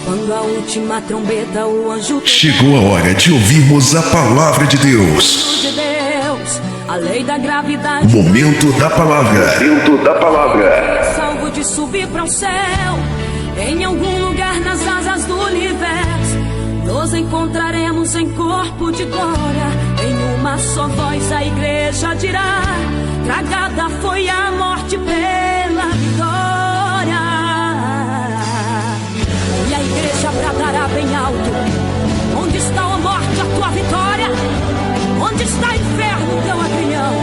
Quando a última trombeta o anjo Chegou a hora de ouvirmos a palavra de Deus. de Deus, a lei da gravidade. Momento da palavra. Momento da palavra. Salvo de subir para o céu, em algum lugar nas asas do universo, nos encontraremos em corpo de glória. Em uma só voz a igreja dirá: tragada foi a morte pela vitória. E a igreja bradará bem alto: onde está a morte, a tua vitória? Onde está o inferno, teu agrilhão?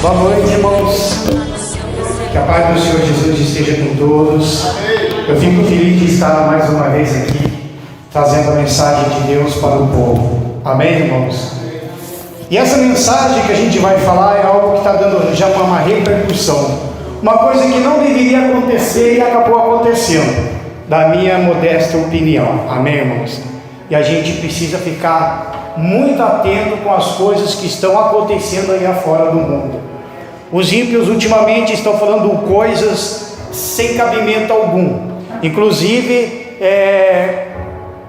Boa noite, irmãos. Que a paz do Senhor Jesus esteja com todos. Eu fico feliz de estar mais uma vez aqui, trazendo a mensagem de Deus para o povo. Amém, irmãos? E essa mensagem que a gente vai falar é algo que está dando já uma repercussão. Uma coisa que não deveria acontecer e acabou acontecendo, da minha modesta opinião. Amém, irmãos? E a gente precisa ficar muito atento com as coisas que estão acontecendo aí afora do mundo. Os ímpios ultimamente estão falando coisas sem cabimento algum. Inclusive,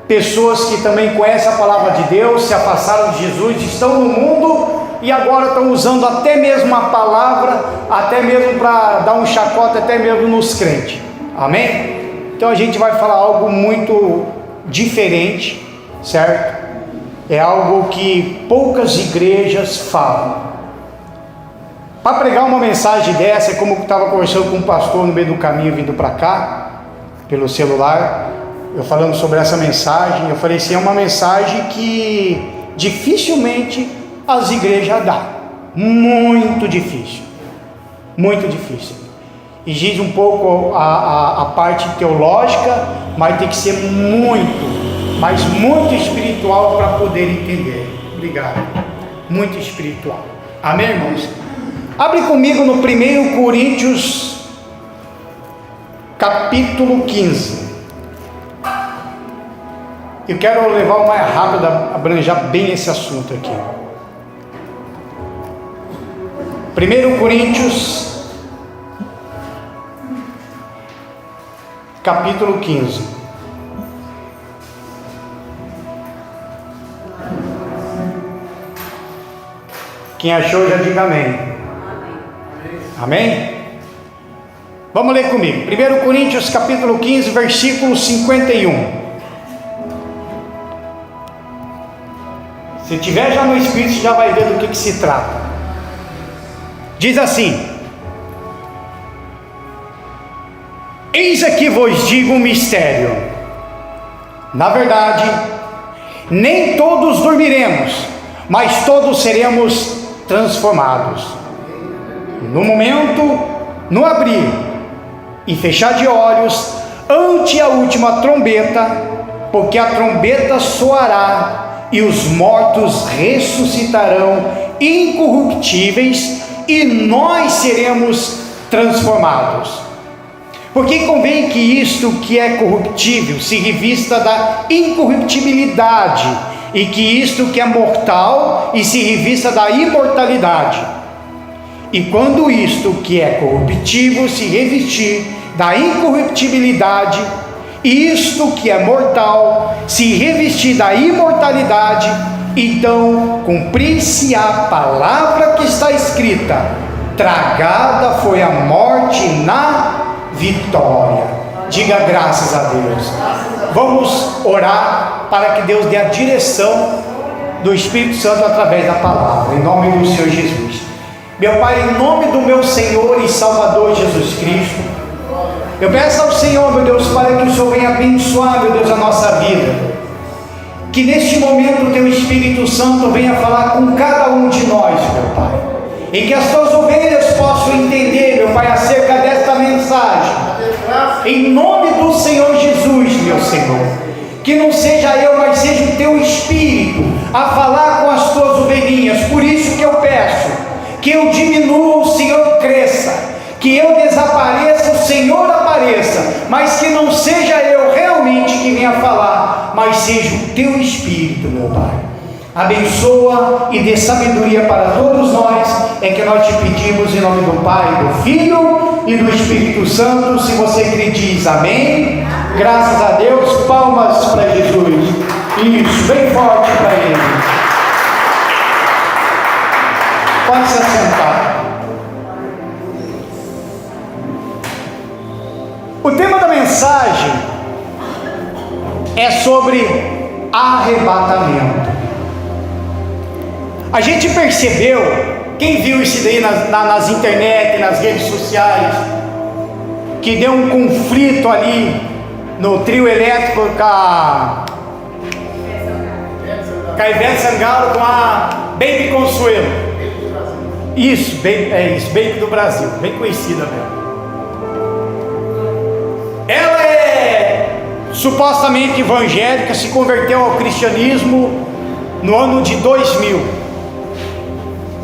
pessoas que também conhecem a palavra de Deus, se afastaram de Jesus, estão no mundo e agora estão usando até mesmo a palavra, até mesmo para dar um chacota, até mesmo nos crentes. Amém? Então a gente vai falar algo muito diferente, certo? É algo que poucas igrejas falam. Para pregar uma mensagem dessa, é como eu estava conversando com um pastor no meio do caminho, vindo para cá, pelo celular, eu falando sobre essa mensagem. Eu falei assim, é uma mensagem que dificilmente as igrejas dão. Muito difícil. Muito difícil. E diz um pouco a parte teológica, mas tem que ser muito, mas muito espiritual para poder entender. Obrigado. Muito espiritual. Amém, irmãos? Abre comigo no 1 Coríntios, capítulo 15. Eu quero levar o mais rápido, abranjar bem esse assunto aqui. 1 Coríntios, capítulo 15. Quem achou, já diga amém. Amém? Vamos ler comigo. 1 Coríntios, capítulo 15, versículo 51. Se tiver já no Espírito, você já vai ver do que se trata. Diz assim: eis aqui vos digo um mistério. Na verdade, nem todos dormiremos, mas todos seremos transformados. No momento, no abrir e fechar de olhos, ante a última trombeta, porque a trombeta soará e os mortos ressuscitarão incorruptíveis e nós seremos transformados. Porque convém que isto que é corruptível se revista da incorruptibilidade, e que isto que é mortal e se revista da imortalidade. E quando isto que é corruptível se revestir da incorruptibilidade, e isto que é mortal se revestir da imortalidade, então cumprir-se a palavra que está escrita: tragada foi a morte na vitória. Diga graças a Deus. Vamos orar para que Deus dê a direção do Espírito Santo através da palavra, em nome do Senhor Jesus. Meu Pai, em nome do meu Senhor e Salvador Jesus Cristo, eu peço ao Senhor, meu Deus, para que o Senhor venha abençoar, meu Deus, a nossa vida. Que neste momento o Teu Espírito Santo venha falar com cada um de nós, meu Pai. E que as Tuas ovelhas possam entender, meu Pai, acerca desta mensagem. Em nome do Senhor Jesus, meu Senhor. Que não seja eu, mas seja o Teu Espírito a falar com as Tuas ovelhinhas. Por isso que eu peço que eu diminua, o Senhor cresça. Que eu desapareça, o Senhor apareça, mas que não seja eu realmente que venha falar, mas seja o Teu Espírito, meu Pai. Abençoa e dê sabedoria para todos nós, é que nós te pedimos em nome do Pai, do Filho e do Espírito Santo. Se você crê, diz amém. Graças a Deus, palmas para Jesus. Isso, bem forte para Ele. Pode se assentar. O tema da mensagem é sobre arrebatamento. A gente percebeu, quem viu isso daí nas internet, nas redes sociais, que deu um conflito ali no trio elétrico com a Ivete Sangalo com a Baby Consuelo. Isso, Baby do Brasil, bem conhecida mesmo. Ela é supostamente evangélica, se converteu ao cristianismo no ano de 2000.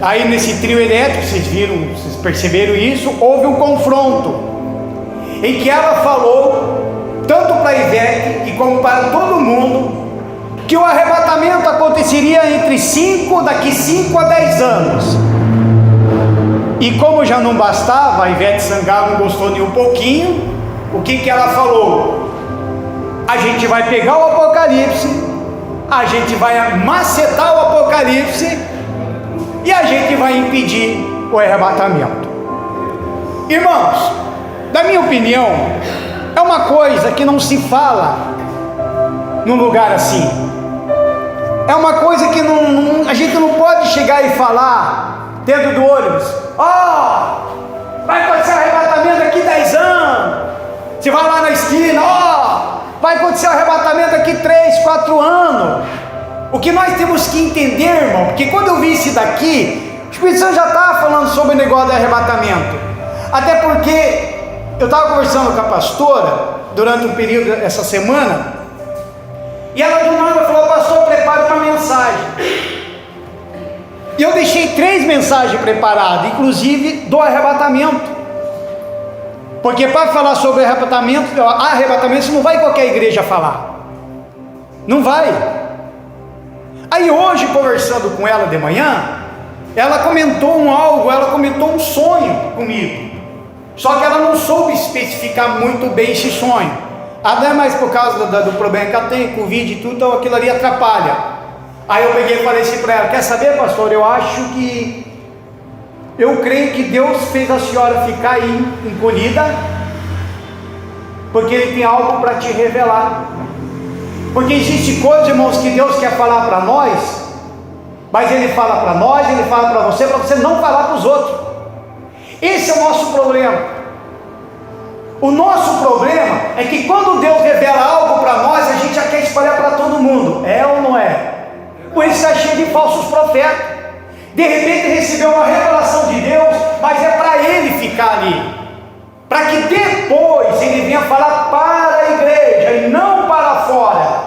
Aí nesse trio elétrico, vocês perceberam isso, houve um confronto em que ela falou, tanto para a Ivete e como para todo mundo, que o arrebatamento aconteceria daqui 5 a 10 anos. E como já não bastava, a Ivete Sangalo não gostou nem um pouquinho. O que ela falou? A gente vai pegar o Apocalipse, a gente vai macetar o Apocalipse e a gente vai impedir o arrebatamento. Irmãos, na minha opinião, é uma coisa que não se fala num lugar assim. É uma coisa que a gente não pode chegar e falar dentro do ônibus: vai acontecer o arrebatamento daqui 10 anos. Você vai lá na esquina, vai acontecer o arrebatamento daqui 3, 4 anos. O que nós temos que entender, irmão, porque quando eu vi isso daqui, o Espírito Santo já estava falando sobre o negócio do arrebatamento. Até porque eu estava conversando com a pastora durante um período essa semana, e ela do nada falou: pastor, prepare uma mensagem. E eu deixei 3 mensagens preparadas, inclusive do arrebatamento. Porque para falar sobre arrebatamento, você não vai em qualquer igreja falar. Não vai. Aí hoje, conversando com ela de manhã, ela comentou um sonho comigo. Só que ela não soube especificar muito bem esse sonho. Até mais por causa do problema que ela tem, Covid e tudo, então aquilo ali atrapalha. Aí eu peguei e falei assim para ela: quer saber, pastor, eu creio que Deus fez a senhora ficar aí encolhida, porque Ele tem algo para te revelar. Porque existe coisas, irmãos, que Deus quer falar para nós, mas Ele fala para nós, Ele fala para você não falar para os outros. Esse é o nosso problema. O nosso problema é que quando Deus revela algo para nós, a gente já quer espalhar para todo mundo. É ou não é? Por isso está cheio de falsos profetas. De repente recebeu uma revelação de Deus, mas é para ele ficar ali, para que depois ele venha falar para a igreja e não para fora.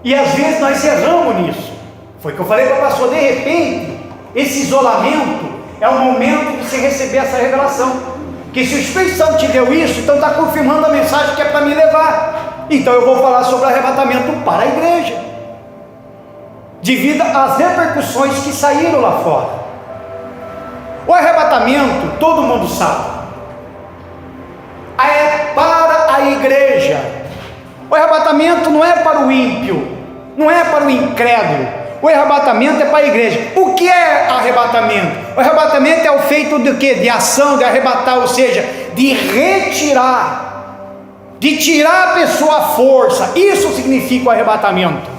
E às vezes nós erramos nisso. Foi o que eu falei para o pastor: de repente esse isolamento é o momento de você receber essa revelação, que se o Espírito Santo te deu isso, então está confirmando a mensagem que é para me levar. Então eu vou falar sobre o arrebatamento para a igreja, devido às repercussões que saíram lá fora. O arrebatamento, todo mundo sabe, é para a igreja. O arrebatamento não é para o ímpio, não é para o incrédulo. O arrebatamento é para a igreja. O que é arrebatamento? O arrebatamento é o feito de quê? De ação, de arrebatar, ou seja, de retirar, de tirar a pessoa à força. Isso significa o arrebatamento.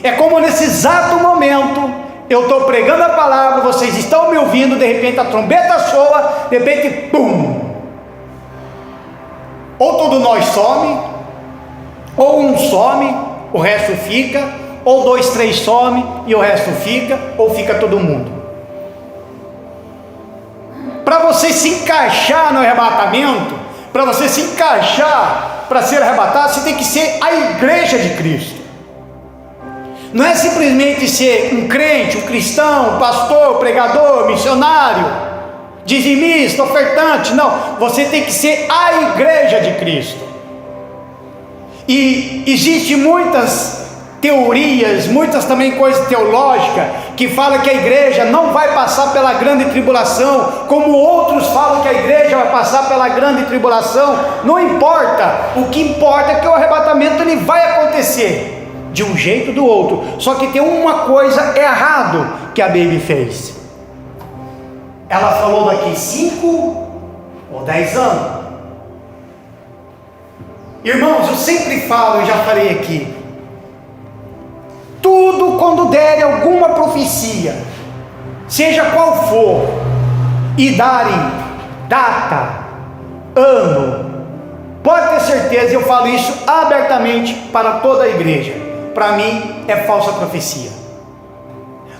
É como nesse exato momento, eu estou pregando a palavra, vocês estão me ouvindo, de repente a trombeta soa, de repente, pum! Ou todo nós some, ou um some, o resto fica, ou 2, 3 some e o resto fica, ou fica todo mundo. Para você se encaixar no arrebatamento, para você se encaixar para ser arrebatado, você tem que ser a igreja de Cristo. Não é simplesmente ser um crente, um cristão, um pastor, pregador, missionário, dizimista, ofertante. Não, você tem que ser a igreja de Cristo. E existe muitas teorias, muitas também coisas teológicas, que falam que a igreja não vai passar pela grande tribulação, como outros falam que a igreja vai passar pela grande tribulação. Não importa, o que importa é que o arrebatamento ele vai acontecer, de um jeito ou do outro. Só que tem uma coisa errado que a Baby fez. Ela falou daqui 5 ou 10 anos. Irmãos, eu sempre falo, eu já falei aqui, tudo quando der alguma profecia, seja qual for, e darem data, ano, pode ter certeza, eu falo isso abertamente para toda a igreja, para mim é falsa profecia.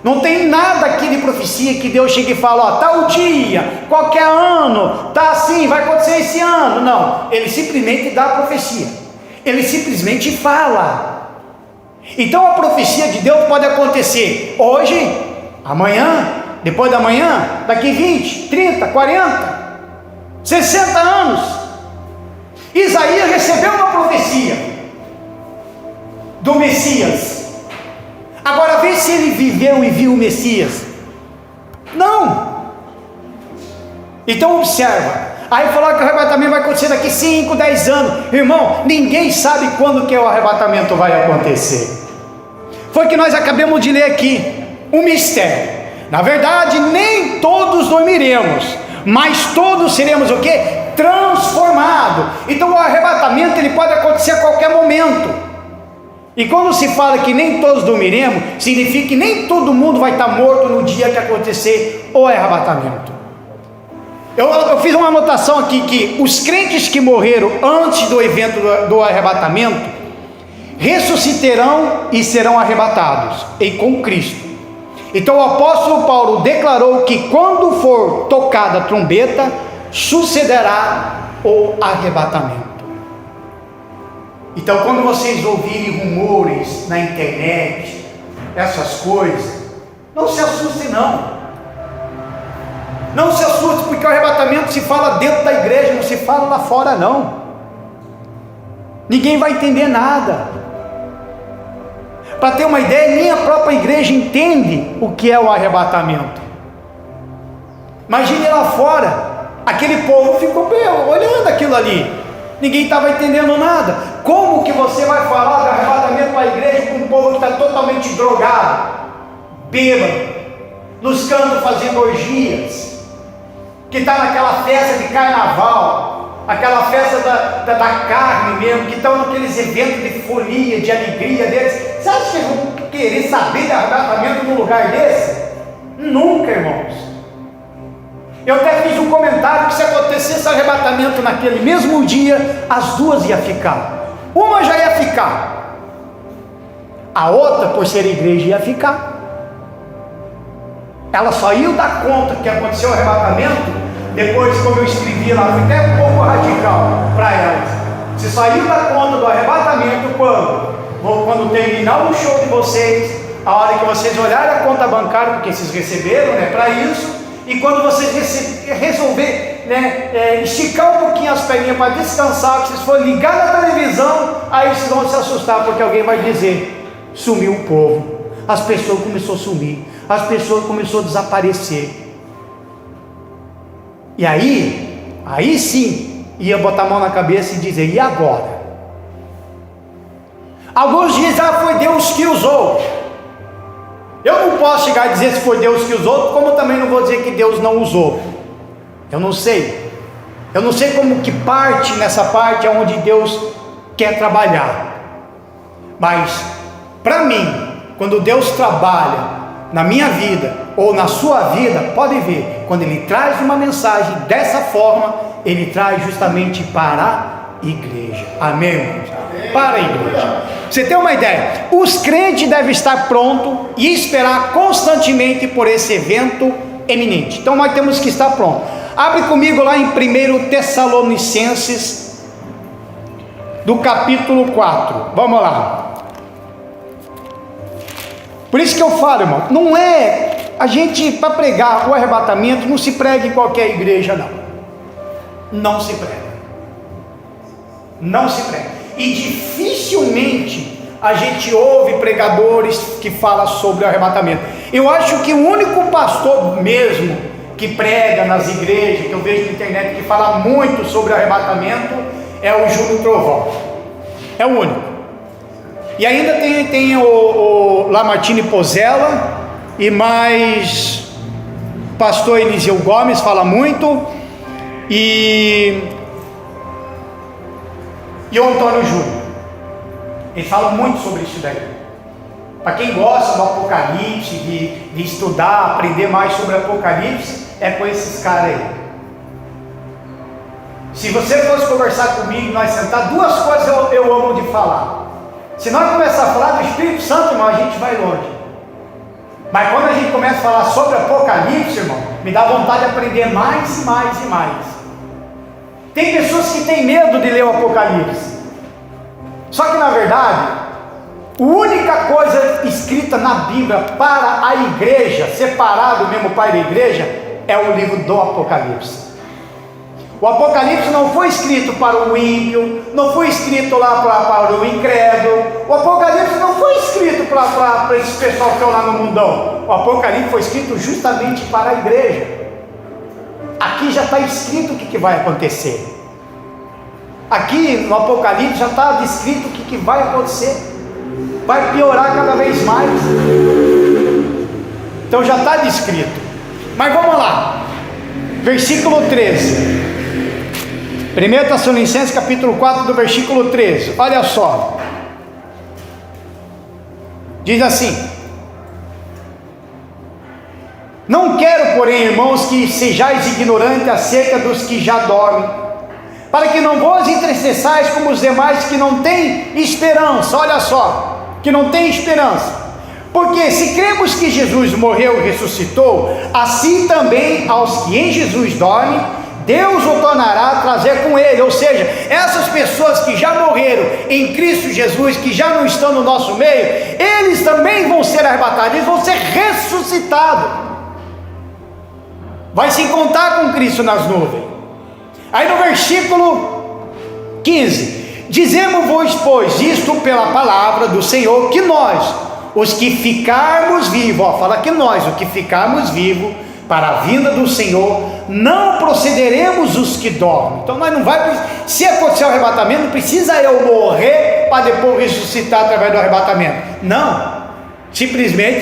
Não tem nada aqui de profecia que Deus chegue e fala, ó, tal dia, qualquer ano, tá assim, vai acontecer esse ano. Não, ele simplesmente dá a profecia, ele simplesmente fala. Então a profecia de Deus pode acontecer hoje, amanhã, depois da manhã, daqui 20, 30, 40, 60 anos. Isaías recebeu uma profecia do Messias. Agora vê se ele viveu e viu o Messias. Não. Então observa. Aí falou que o arrebatamento vai acontecer daqui 5, 10 anos. Irmão, ninguém sabe quando que o arrebatamento vai acontecer. Foi que nós acabamos de ler aqui. Um mistério. Na verdade, nem todos dormiremos, mas todos seremos o quê? Transformados. Então o arrebatamento ele pode acontecer a qualquer momento. E quando se fala que nem todos dormiremos, significa que nem todo mundo vai estar morto no dia que acontecer o arrebatamento. Eu fiz uma anotação aqui que os crentes que morreram antes do evento do arrebatamento ressuscitarão e serão arrebatados com Cristo. Então o apóstolo Paulo declarou que quando for tocada a trombeta, sucederá o arrebatamento. Então quando vocês ouvirem rumores na internet, essas coisas, não se assustem não. Não se assuste, porque o arrebatamento se fala dentro da igreja, não se fala lá fora não. Ninguém vai entender nada. Para ter uma ideia, nem a própria igreja entende o que é o arrebatamento. Imagine lá fora, aquele povo ficou olhando aquilo ali. Ninguém estava entendendo nada. Como que você vai falar de arrebatamento para a igreja com um povo que está totalmente drogado, bêbado, nos cantos fazendo orgias, que está naquela festa de carnaval, aquela festa da carne mesmo, que estão naqueles eventos de folia, de alegria deles? Você acha que eles vão querer saber de arrebatamento num lugar desse? Nunca, irmãos. Eu até fiz um comentário que se acontecesse arrebatamento naquele mesmo dia, as duas iam ficar. Uma já ia ficar, a outra, por ser igreja, ia ficar. Ela só ia dar conta que aconteceu o arrebatamento depois, como eu escrevi lá, foi até um pouco radical para elas. Você só ia dar conta do arrebatamento quando terminar o show de vocês, a hora que vocês olharem a conta bancária, porque vocês receberam, né, para isso. E quando vocês resolver, né, esticar um pouquinho as perninhas para descansar, que vocês forem ligar na televisão, aí vocês vão se assustar, porque alguém vai dizer, sumiu o povo, as pessoas começaram a sumir, as pessoas começaram a desaparecer. E aí sim, ia botar a mão na cabeça e dizer, e agora? Alguns dizem, foi Deus que usou. Eu não posso chegar a dizer se foi Deus que usou, como também não vou dizer que Deus não usou. Eu não sei. Eu não sei como que parte nessa parte onde Deus quer trabalhar. Mas, para mim, quando Deus trabalha na minha vida ou na sua vida, pode ver, quando Ele traz uma mensagem dessa forma, Ele traz justamente para a igreja. Amém, irmãos? Para a igreja. Você tem uma ideia? Os crentes devem estar prontos e esperar constantemente por esse evento eminente. Então nós temos que estar prontos. Abre comigo lá em 1 Tessalonicenses, do capítulo 4. Vamos lá. Por isso que eu falo, irmão, não é a gente, para pregar o arrebatamento, não se prega em qualquer igreja, não. Não se prega. Não se prega. E dificilmente a gente ouve pregadores que falam sobre o arrebatamento. Eu acho que o único pastor mesmo que prega nas igrejas, que eu vejo na internet, que fala muito sobre o arrebatamento, é o Júlio Trovão. É o único. E ainda tem o Lamartine Pozella, e mais pastor Eliseu Gomes fala muito, e o Antônio Júnior. Eles falam muito sobre isso daí. Para quem gosta do Apocalipse, de estudar, aprender mais sobre o Apocalipse, é com esses caras aí. Se você fosse conversar comigo, nós sentar, duas coisas eu amo de falar. Se nós começar a falar do Espírito Santo, irmão, a gente vai longe. Mas quando a gente começa a falar sobre Apocalipse, irmão, me dá vontade de aprender mais e mais e mais. Tem pessoas que têm medo de ler o Apocalipse. Só que na verdade, a única coisa escrita na Bíblia para a igreja, separado mesmo para a igreja, é o livro do Apocalipse. O Apocalipse não foi escrito para o ímpio, não foi escrito lá para o incrédulo. O Apocalipse não foi escrito para esse pessoal que estão lá no mundão. O Apocalipse foi escrito justamente para a igreja. Aqui já está escrito o que vai acontecer. Aqui no Apocalipse já está descrito o que vai acontecer. Vai piorar cada vez mais. Então já está descrito. Mas vamos lá. Versículo 13. 1 Tessalonicenses capítulo 4, do versículo 13. Olha só. Diz assim: não quero, porém, irmãos, que sejais ignorantes acerca dos que já dormem, para que não vos entristeçais como os demais que não têm esperança. Olha só, que não tem esperança. Porque se cremos que Jesus morreu e ressuscitou, assim também aos que em Jesus dormem, Deus o tornará a trazer com ele. Ou seja, essas pessoas que já morreram em Cristo Jesus, que já não estão no nosso meio, eles também vão ser arrebatados, eles vão ser ressuscitados. Vai se encontrar com Cristo nas nuvens. Aí no versículo 15: dizemos-vos, pois, isto pela palavra do Senhor, que nós, os que ficarmos vivos, fala que nós, os que ficarmos vivos, para a vinda do Senhor, não procederemos os que dormem. Então nós não vai, se acontecer o arrebatamento, não precisa eu morrer para depois ressuscitar através do arrebatamento. Não,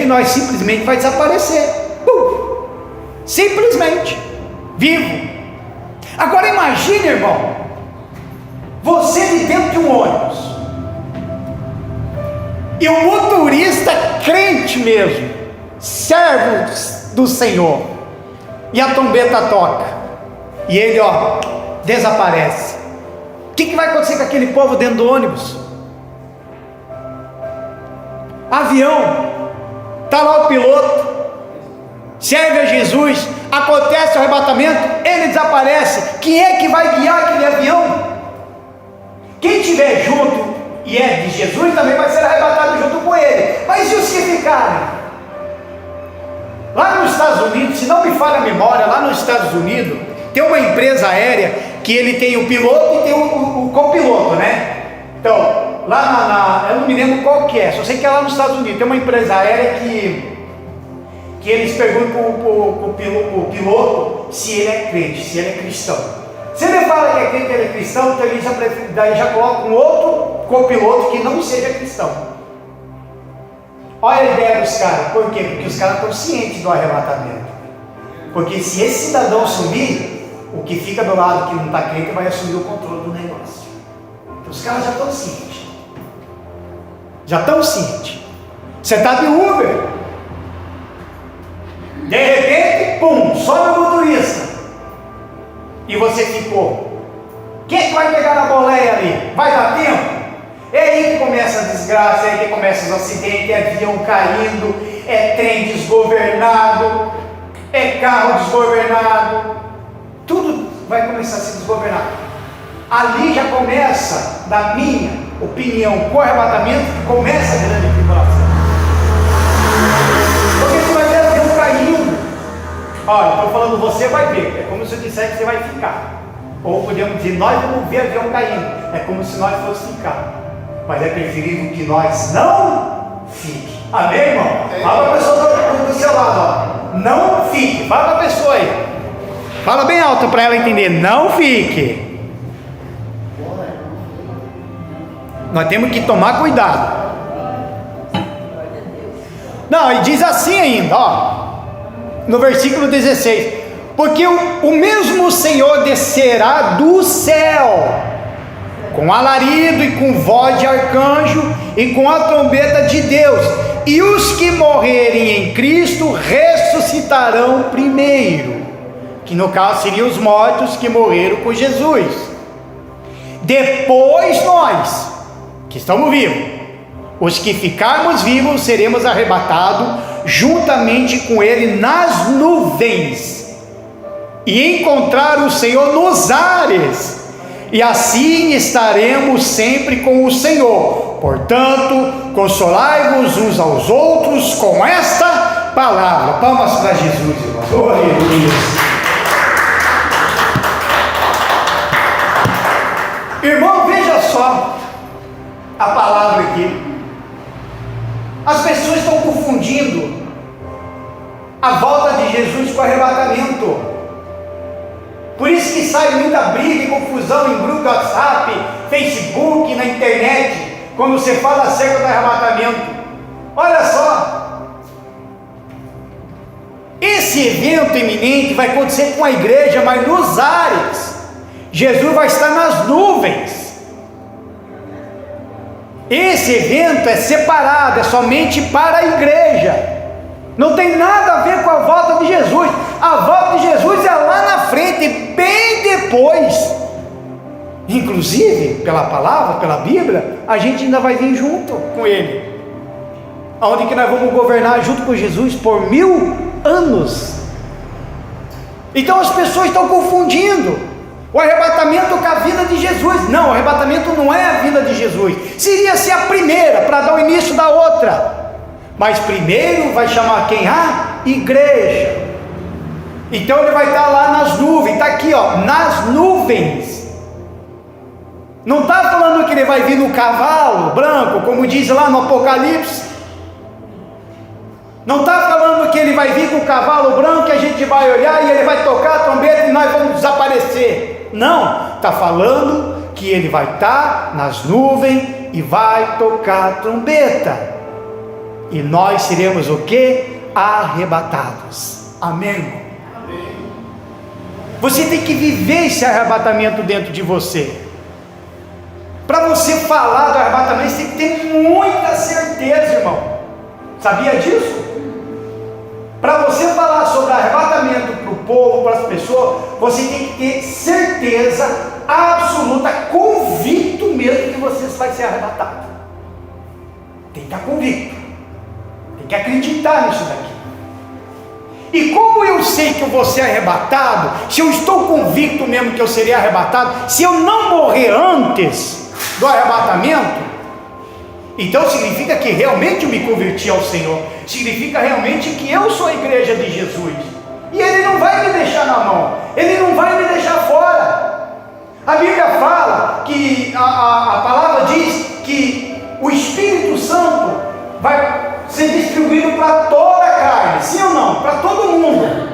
nós simplesmente vai desaparecer. Simplesmente, vivo. Agora imagine, irmão, você de dentro de um ônibus, e o motorista crente mesmo, servo do Senhor, e a trombeta toca, e ele desaparece. O que vai acontecer com aquele povo dentro do ônibus? Avião, está lá o piloto, serve a Jesus, acontece o arrebatamento, ele desaparece. Quem é que vai guiar aquele avião? Quem estiver junto e é de Jesus também vai ser arrebatado junto com ele. Mas e os que ficarem? Lá nos Estados Unidos, se não me falha a memória, lá nos Estados Unidos tem uma empresa aérea que ele tem o piloto e tem o copiloto, né? Então, lá eu não me lembro qual que é, só sei que é lá nos Estados Unidos, tem uma empresa aérea que eles perguntam para o piloto se ele é crente, se ele é cristão. Se ele fala que é crente, ele é cristão, então ele já coloca um outro copiloto que não seja cristão. Olha a ideia dos caras. Por quê? Porque os caras estão cientes do arrebatamento. Porque se esse cidadão sumir, o que fica do lado que não está crente vai assumir o controle do negócio. Então os caras já estão cientes. Já estão cientes. Você está de Uber, de repente, pum, sobe o motorista, e você ficou. Quem é que vai pegar na boleia ali? Vai dar tempo? É aí que começa a desgraça, é aí que começam os acidentes, é avião caindo, é trem desgovernado, é carro desgovernado, tudo vai começar a se desgovernar. Ali já começa, na minha opinião, com o arrebatamento, começa a grande tribulação. Porque você vai ver avião caindo. Olha, estou falando, você vai ver, é como se eu dissesse que você vai ficar. Ou podemos dizer, nós vamos ver avião caindo, é como se nós fosse ficar. mas é preferível que nós não fique. Amém, irmão? Fala para a pessoa do seu lado, ó. Não fique. Fala para a pessoa aí. Fala bem alto para ela entender. Não fique. Nós temos que tomar cuidado. Não, e diz assim ainda, ó, no versículo 16: porque o mesmo Senhor descerá do céu, com alarido e com voz de arcanjo e com a trombeta de Deus, e os que morrerem em Cristo ressuscitarão primeiro, que no caso seriam os mortos que morreram com Jesus. Depois nós, que estamos vivos, os que ficarmos vivos, seremos arrebatados juntamente com Ele nas nuvens, e encontrar o Senhor nos ares, e assim estaremos sempre com o Senhor. Portanto, consolai-vos uns aos outros com esta palavra. Palmas para Jesus, irmãos. Oh, aleluia. Irmão, veja só a palavra aqui. As pessoas estão confundindo a volta de Jesus com o arrebatamento. Por isso que sai muita briga e confusão em grupo do WhatsApp, Facebook, na internet, quando você fala acerca do arrebatamento. Olha só, esse evento iminente vai acontecer com a igreja, mas nos ares. Jesus vai estar nas nuvens. Esse evento é separado, é somente para a igreja. Não tem nada a ver com a volta de Jesus. A volta de Jesus é lá na frente, bem depois. Inclusive, pela palavra, pela Bíblia, a gente ainda vai vir junto com Ele. Onde que nós vamos governar junto com Jesus por 1000 anos. Então as pessoas estão confundindo o arrebatamento com a vinda de Jesus. Não, o arrebatamento não é a vinda de Jesus. Seria ser a primeira, para dar o início da outra. Mas primeiro vai chamar quem? A igreja. Então ele vai estar lá nas nuvens. Está aqui, ó, nas nuvens. Não está falando que ele vai vir no cavalo branco, como diz lá no Apocalipse. Não está falando que ele vai vir com o cavalo branco, que a gente vai olhar e ele vai tocar a trombeta e nós vamos desaparecer. Não, está falando que ele vai estar nas nuvens e vai tocar a trombeta. E nós seremos o que? Arrebatados. Amém? Amém. Você tem que viver esse arrebatamento dentro de você. Para você falar do arrebatamento, você tem que ter muita certeza, irmão. Sabia disso? Para você falar sobre arrebatamento para o povo, para as pessoas, você tem que ter certeza absoluta, convicto mesmo que você vai ser arrebatado. Tem que estar convicto, tem que acreditar nisso daqui. E como eu sei que eu vou ser arrebatado, se eu estou convicto mesmo que eu serei arrebatado, se eu não morrer antes do arrebatamento, então significa que realmente eu me converti ao Senhor, significa realmente que eu sou a igreja de Jesus, e Ele não vai me deixar na mão, Ele não vai me deixar fora. A Bíblia fala que a palavra diz que o Espírito Santo vai ser distribuído para toda a carne, sim ou não? Para todo mundo,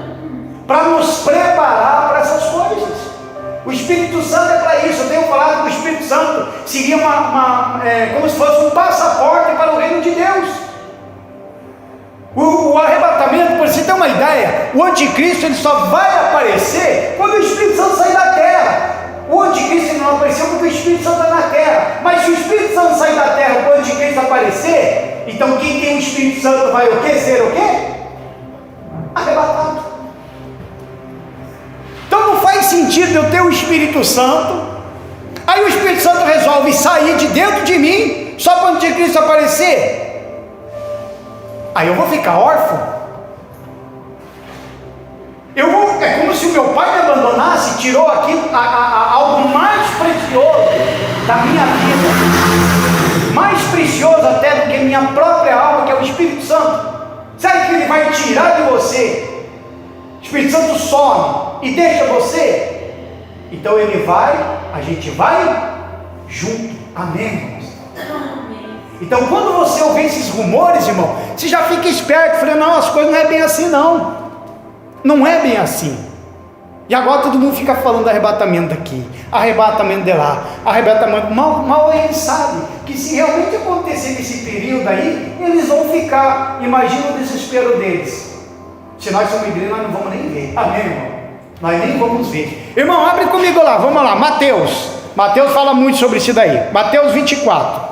para nos preparar para essas coisas. O Espírito Santo é para isso. Eu tenho falado que o Espírito Santo seria como se fosse um passaporte para o reino de Deus. O arrebatamento, para você ter uma ideia, o anticristo ele só vai aparecer quando o Espírito Santo sair da terra. O anticristo não apareceu porque o Espírito Santo está na terra. Mas se o Espírito Santo sair da terra e o anticristo aparecer, então quem tem o Espírito Santo vai o quê? Ser o quê? Arrebatado. Então não faz sentido eu ter o Espírito Santo, aí o Espírito Santo resolve sair de dentro de mim, só para o anticristo aparecer. Aí eu vou ficar órfão. É como se o meu pai me abandonasse, tirou aqui algo mais precioso da minha vida, mais precioso até do que minha própria alma, que é o Espírito Santo. Sabe que ele vai tirar de você? O Espírito Santo some e deixa você. Então ele vai, a gente vai junto. Amém, irmãos? Então, quando você ouvir esses rumores, irmão, você já fica esperto, falando, não, as coisas não é bem assim, não. Não é bem assim. E agora todo mundo fica falando arrebatamento daqui, arrebatamento de lá, arrebatamento. Mal eles sabem que se realmente acontecer nesse período aí, eles vão ficar, imagina o desespero deles. Se nós somos igreja, nós não vamos nem ver. Amém, irmão? Nós nem vamos ver. Irmão, abre comigo lá, vamos lá, Mateus. Mateus fala muito sobre isso daí. Mateus 24.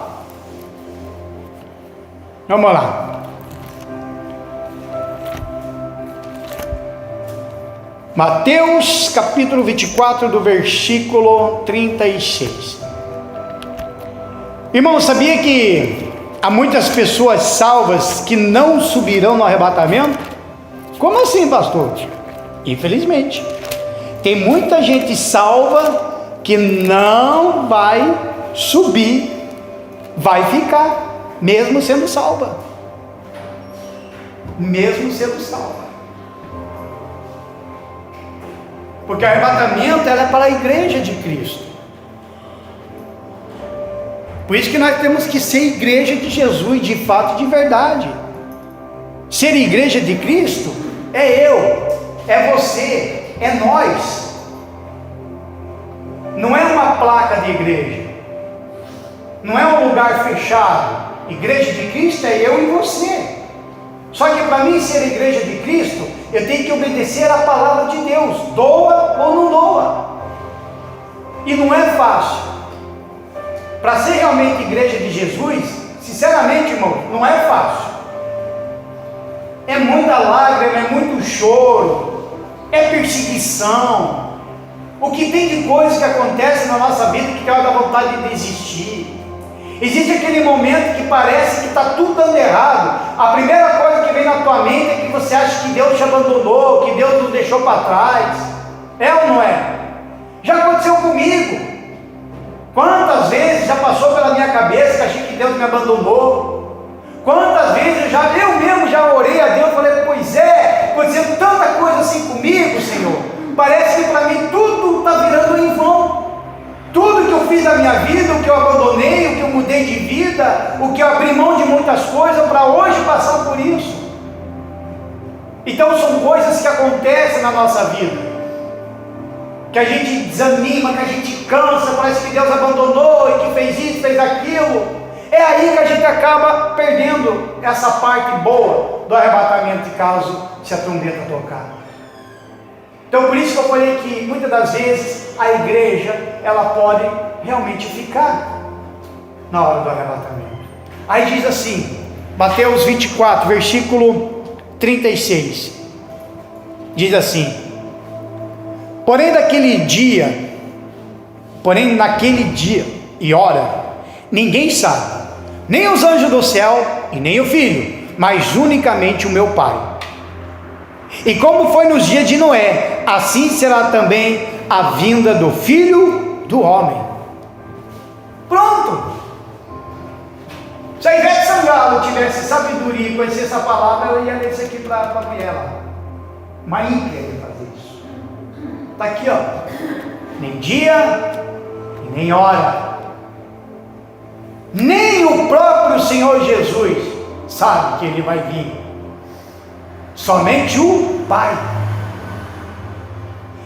Vamos lá. Mateus capítulo 24, do versículo 36. Irmão, sabia que há muitas pessoas salvas que não subirão no arrebatamento? Como assim, pastor? Infelizmente, tem muita gente salva que não vai subir, vai ficar, mesmo sendo salva. Mesmo sendo salva. Porque o arrebatamento ela é para a igreja de Cristo. Por isso que nós temos que ser igreja de Jesus, de fato, de verdade. Ser igreja de Cristo é eu, é você, é nós. Não é uma placa de igreja, não é um lugar fechado. Igreja de Cristo é eu e você. Só que para mim ser igreja de Cristo, eu tenho que obedecer à palavra de Deus, doa ou não doa. E não é fácil. Para ser realmente igreja de Jesus, sinceramente, irmão, não é fácil. É muita lágrima, é muito choro, é perseguição. O que tem de coisas que acontecem na nossa vida que dá vontade de desistir. Existe aquele momento que parece que está tudo dando errado. A primeira coisa que vem na tua mente é que você acha que Deus te abandonou, que Deus nos deixou para trás. É ou não é? Já aconteceu comigo. Quantas vezes já passou pela minha cabeça que achei que Deus me abandonou? Quantas vezes eu mesmo já orei a Deus e falei, pois é, acontecendo tanta coisa assim comigo, Senhor. Parece que para mim tudo está virando em vão. Tudo que eu fiz na minha vida, o que eu abandonei, o que eu mudei de vida, o que eu abri mão de muitas coisas para hoje passar por isso. Então são coisas que acontecem na nossa vida, que a gente desanima, que a gente cansa, parece que Deus abandonou e que fez isso, fez aquilo. É aí que a gente acaba perdendo essa parte boa do arrebatamento, caso se a trombeta tocar. Então por isso que eu falei que muitas das vezes a igreja ela pode realmente ficar na hora do arrebatamento. Aí diz assim, Mateus 24, versículo 36, diz assim: porém naquele dia e hora, ninguém sabe, nem os anjos do céu e nem o Filho, mas unicamente o meu Pai. E como foi nos dias de Noé, assim será também a vinda do Filho do Homem. Pronto. Se a Ivete Sangalo tivesse sabedoria e conhecesse essa palavra, ela ia ler isso aqui para a mulher lá. Mas não quer fazer isso. Está aqui, ó. Nem dia e nem hora. Nem o próprio Senhor Jesus sabe que Ele vai vir. Somente o Pai.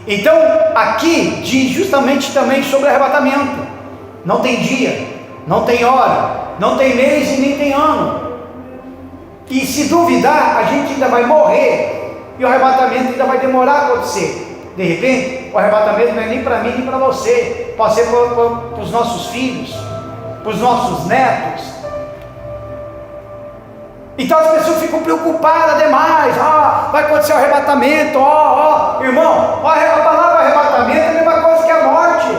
Então aqui diz justamente também sobre arrebatamento. Não tem dia, não tem hora, não tem mês e nem tem ano. E se duvidar, a gente ainda vai morrer e o arrebatamento ainda vai demorar a acontecer. De repente o arrebatamento não é nem para mim nem para você, pode ser para os nossos filhos, para os nossos netos. Então as pessoas ficam preocupadas demais. Vai acontecer o arrebatamento. Irmão, a palavra arrebatamento é a mesma coisa que a morte.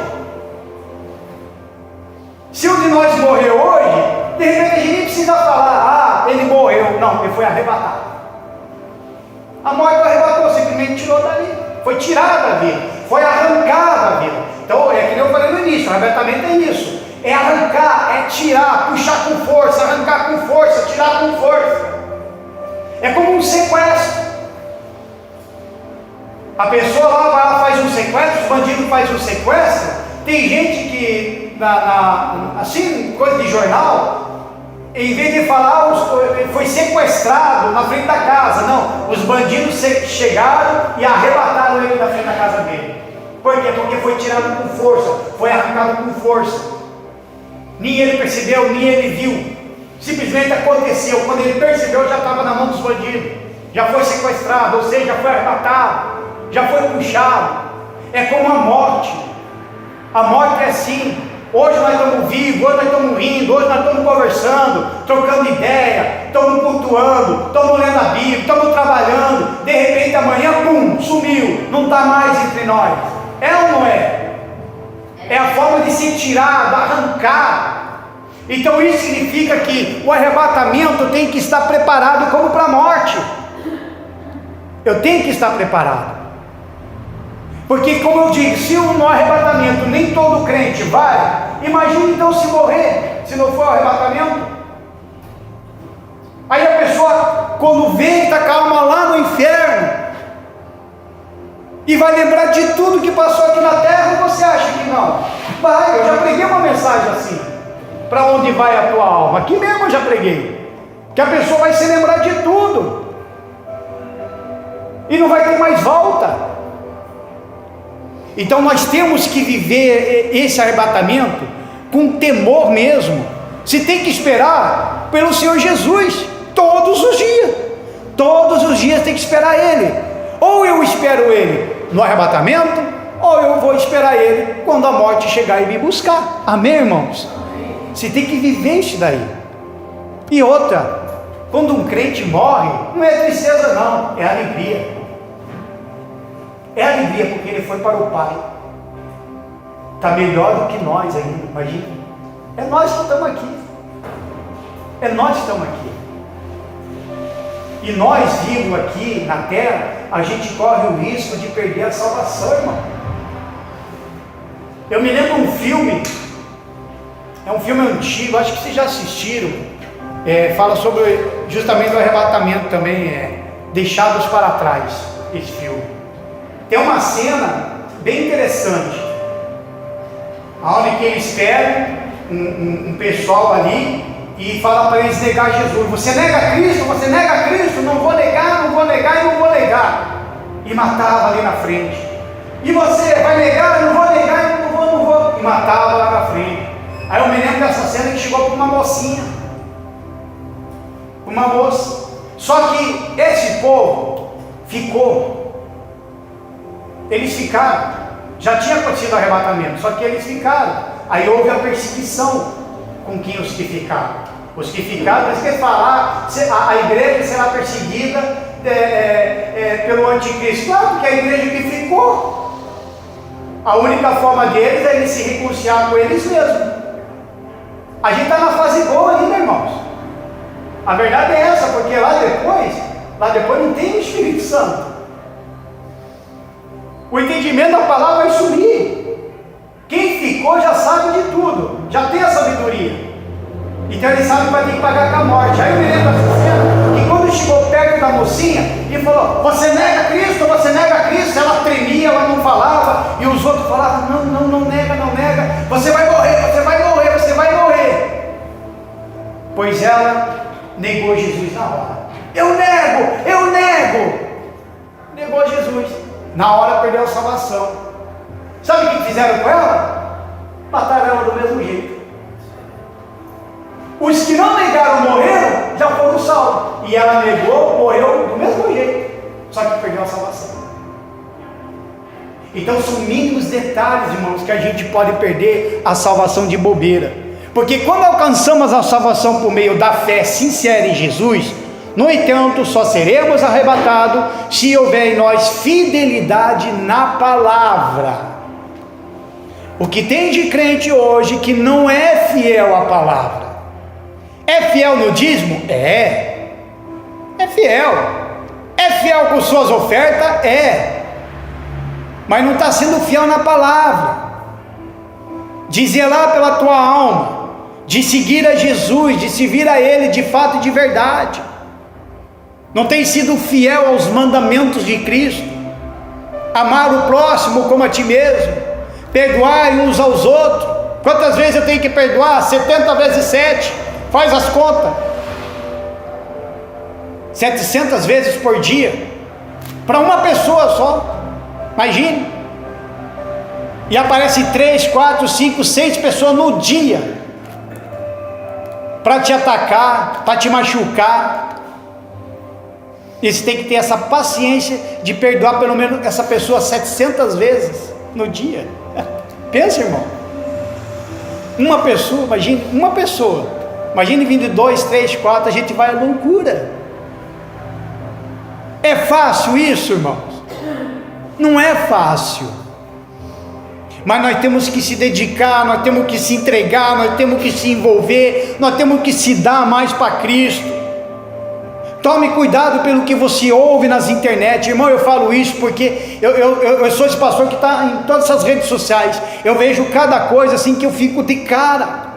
Se um de nós morrer hoje, de repente a gente nem precisa falar, ele morreu. Não, ele foi arrebatado. A morte não arrebatou, simplesmente tirou dali. Foi tirada da vida, foi arrancada da vida. Então é que nem eu falei no início, o arrebatamento é isso. É arrancar, é tirar, puxar com força, arrancar com força, tirar com força. É como um sequestro. A pessoa lá vai lá, faz um sequestro, os bandidos fazem um sequestro. Tem gente que, assim, coisa de jornal, Em vez de falar, foi sequestrado na frente da casa. Não, os bandidos chegaram e arrebataram ele da frente da casa dele. Por quê? Porque foi tirado com força, foi arrancado com força. Nem ele percebeu, nem ele viu. Simplesmente aconteceu. Quando ele percebeu, já estava na mão dos bandidos. Já foi sequestrado, ou seja, já foi arrebatado, já foi puxado. É como a morte. A morte é assim. Hoje nós estamos vivos, hoje nós estamos rindo, hoje nós estamos conversando, trocando ideia, estamos cultuando, estamos lendo a Bíblia, estamos trabalhando. De repente amanhã, pum, sumiu, não está mais entre nós. É ou não é? É a forma de ser tirado, arrancar. Então isso significa que o arrebatamento tem que estar preparado como para a morte. Eu tenho que estar preparado. Porque, como eu digo, se no arrebatamento nem todo crente vai, imagine então se morrer, se não for arrebatamento. Aí a pessoa, quando vem, está calma lá no inferno, e vai lembrar de tudo que passou aqui na terra. Ou você acha que não? Vai, eu já preguei uma mensagem assim, para onde vai a tua alma, aqui mesmo eu já preguei, que a pessoa vai se lembrar de tudo, e não vai ter mais volta. Então nós temos que viver esse arrebatamento com temor mesmo. Se tem que esperar pelo Senhor Jesus todos os dias. Todos os dias tem que esperar Ele. Ou eu espero Ele no arrebatamento, ou eu vou esperar Ele quando a morte chegar e me buscar. Amém, irmãos? Você tem que viver isso daí. E outra, quando um crente morre, não é tristeza não, é alegria. É alegria porque ele foi para o Pai. Está melhor do que nós ainda, imagina. É nós que estamos aqui. É nós que estamos aqui. E nós vivos aqui na terra, a gente corre o risco de perder a salvação, irmão. Eu me lembro de um filme, é um filme antigo, acho que vocês já assistiram. Fala sobre justamente o arrebatamento também, Deixados para Trás, esse filme. Tem uma cena bem interessante, onde que eles pegam um pessoal ali e falam para eles negar Jesus. Você nega Cristo, você nega Cristo, não vou negar, não vou negar e não vou negar. E matava ali na frente. E você vai negar, não vou negar e não vou. E matava lá na frente. Aí eu me lembro dessa cena que chegou para uma mocinha, uma moça. Só que esse povo ficou. Eles ficaram, já tinha acontecido o arrebatamento, só que eles ficaram. Aí houve a perseguição com quem os que ficaram. Os que ficaram, eles querem falar, a igreja será perseguida pelo anticristo. Claro, porque a igreja que ficou, a única forma deles é eles se reconciliar com eles mesmos. A gente está na fase boa ainda, irmãos. A verdade é essa, porque lá depois não tem o Espírito Santo. O entendimento da palavra vai sumir. Quem ficou já sabe de tudo, já tem a sabedoria. Então ele sabe que vai ter que pagar com a morte. Aí eu me lembro dessa cena, que quando chegou perto da mocinha e falou: você nega Cristo, você nega Cristo. Ela tremia, ela não falava. E os outros falavam: não nega, não nega. Você vai morrer, você vai morrer, você vai morrer. Pois ela negou Jesus na hora. Eu nego. Negou Jesus. Na hora perdeu a salvação. Sabe o que fizeram com ela? Mataram ela do mesmo jeito. Os que não negaram morreram, já foram salvos. E ela negou, morreu do mesmo jeito. Só que perdeu a salvação. Então são mínimos detalhes, irmãos, que a gente pode perder a salvação de bobeira. Porque quando alcançamos a salvação por meio da fé sincera em Jesus, no entanto, só seremos arrebatados se houver em nós fidelidade na palavra. O que tem de crente hoje que não é fiel à palavra. É fiel no dízimo? É fiel. É fiel com suas ofertas? Mas não está sendo fiel na palavra. De zelar pela tua alma, de seguir a Jesus, de servir a Ele de fato e de verdade. Não tem sido fiel aos mandamentos de Cristo. Amar o próximo como a ti mesmo. Perdoar uns aos outros. Quantas vezes eu tenho que perdoar? 70 vezes 7. Faz as contas. 700 vezes por dia. Para uma pessoa só. Imagine. E aparece 3, 4, 5, 6 pessoas no dia. Para te atacar, para te machucar. E você tem que ter essa paciência de perdoar pelo menos essa pessoa 700 vezes no dia. Pensa, irmão. Uma pessoa, imagine, uma pessoa. Imagine vindo 2, 3, 4, a gente vai à loucura. É fácil isso, irmãos? Não é fácil. Mas nós temos que se dedicar, nós temos que se entregar, nós temos que se envolver, nós temos que se dar mais para Cristo. Tome cuidado pelo que você ouve nas internet, irmão. Eu falo isso porque eu sou esse pastor que está em todas essas redes sociais. Eu vejo cada coisa assim que eu fico de cara.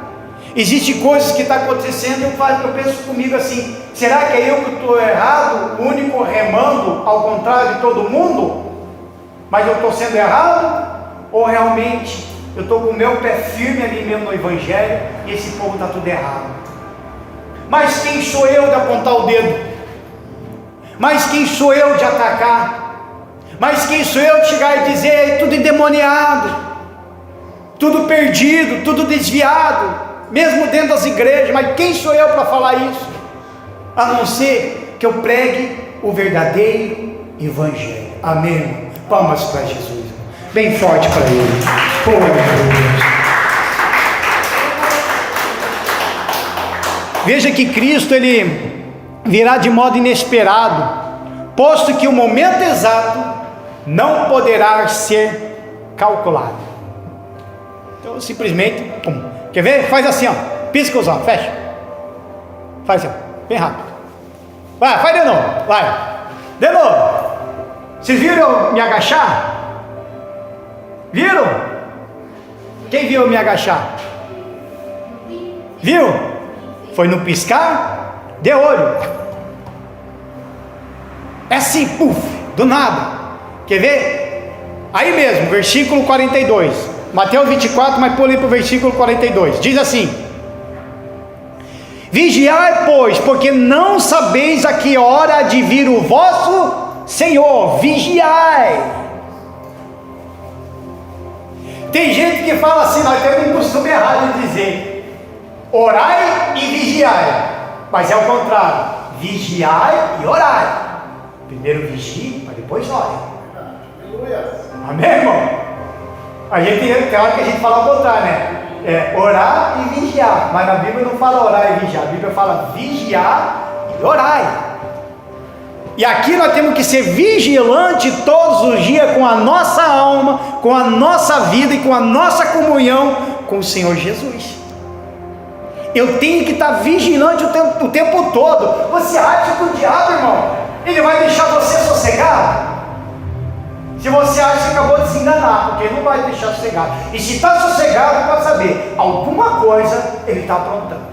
Existem coisas que estão acontecendo, eu penso comigo assim: será que é eu que estou errado, o único remando ao contrário de todo mundo? Mas eu estou sendo errado? Ou realmente eu estou com o meu pé firme ali mesmo no Evangelho e esse povo está tudo errado? Mas quem sou eu de apontar o dedo? Mas quem sou eu de atacar? Mas quem sou eu de chegar e dizer tudo endemoniado, tudo perdido, tudo desviado, mesmo dentro das igrejas? Mas quem sou eu para falar isso? A não ser que eu pregue o verdadeiro Evangelho. Amém? Palmas para Jesus, bem forte para Ele. Veja que Cristo, Ele virá de modo inesperado, posto que o momento exato não poderá ser calculado. Então simplesmente, quer ver? Faz assim, ó, pisca os olhos, fecha, faz assim, ó, bem rápido, vai, faz de novo, vai, de novo. Vocês viram eu me agachar? Viram? Quem viu eu me agachar? Viu? Foi no piscar de olho. É assim, puf, do nada. Quer ver? Aí mesmo, versículo 42. Mateus 24, mas pulei para o versículo 42. Diz assim: vigiai, pois, porque não sabeis a que hora há de vir o vosso Senhor. Vigiai. Tem gente que fala assim, nós temos um costume errado de dizer orai e vigiai, mas é o contrário: vigiai e orai. Primeiro vigie, mas depois ore. Amém, irmão? A gente tem hora que a gente fala o contrário, né? Orar e vigiar, mas na Bíblia não fala orar e vigiar, a Bíblia fala vigiar e orai. E aqui nós temos que ser vigilante todos os dias com a nossa alma, com a nossa vida e com a nossa comunhão com o Senhor Jesus. Eu tenho que estar vigilante o tempo todo. Você acha que o diabo, irmão, ele vai deixar você sossegado? Se você acha que acabou de se enganar, porque ele não vai deixar sossegado. E se está sossegado, pode saber, alguma coisa ele está aprontando.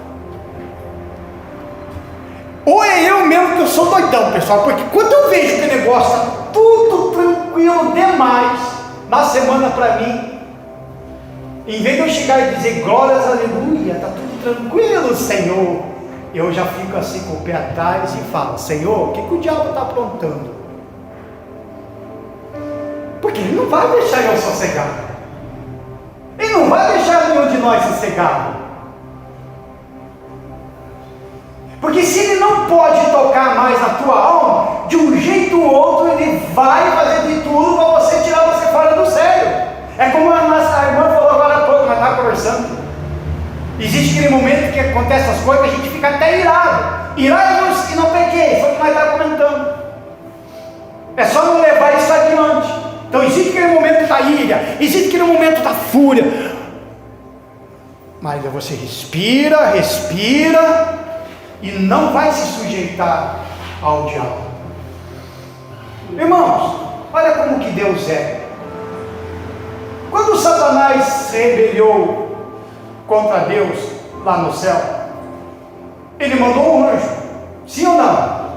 Ou é eu mesmo que eu sou doidão, pessoal, porque quando eu vejo que o negócio está tudo tranquilo demais na semana para mim, em vez de eu chegar e dizer glórias, aleluia, está tudo tranquilo, Senhor, eu já fico assim com o pé atrás e falo: Senhor, o que o diabo está aprontando? Porque ele não vai deixar eu sossegado, ele não vai deixar nenhum de nós sossegado. Porque se ele não pode tocar mais na tua alma, de um jeito ou outro ele vai fazer de tudo para você tirar você fora do sério. É como a nossa irmã falou agora há pouco, nós estávamos conversando. Existe aquele momento que acontece as coisas que a gente fica até irado. Irado e não peguei, foi o que nós estávamos comentando. É só não levar isso adiante. Então existe aquele momento da ira, existe aquele momento da fúria. Mas você respira e não vai se sujeitar ao diabo. Irmãos, olha como que Deus é. Quando Satanás se rebelou contra Deus lá no céu, ele mandou um anjo, sim ou não?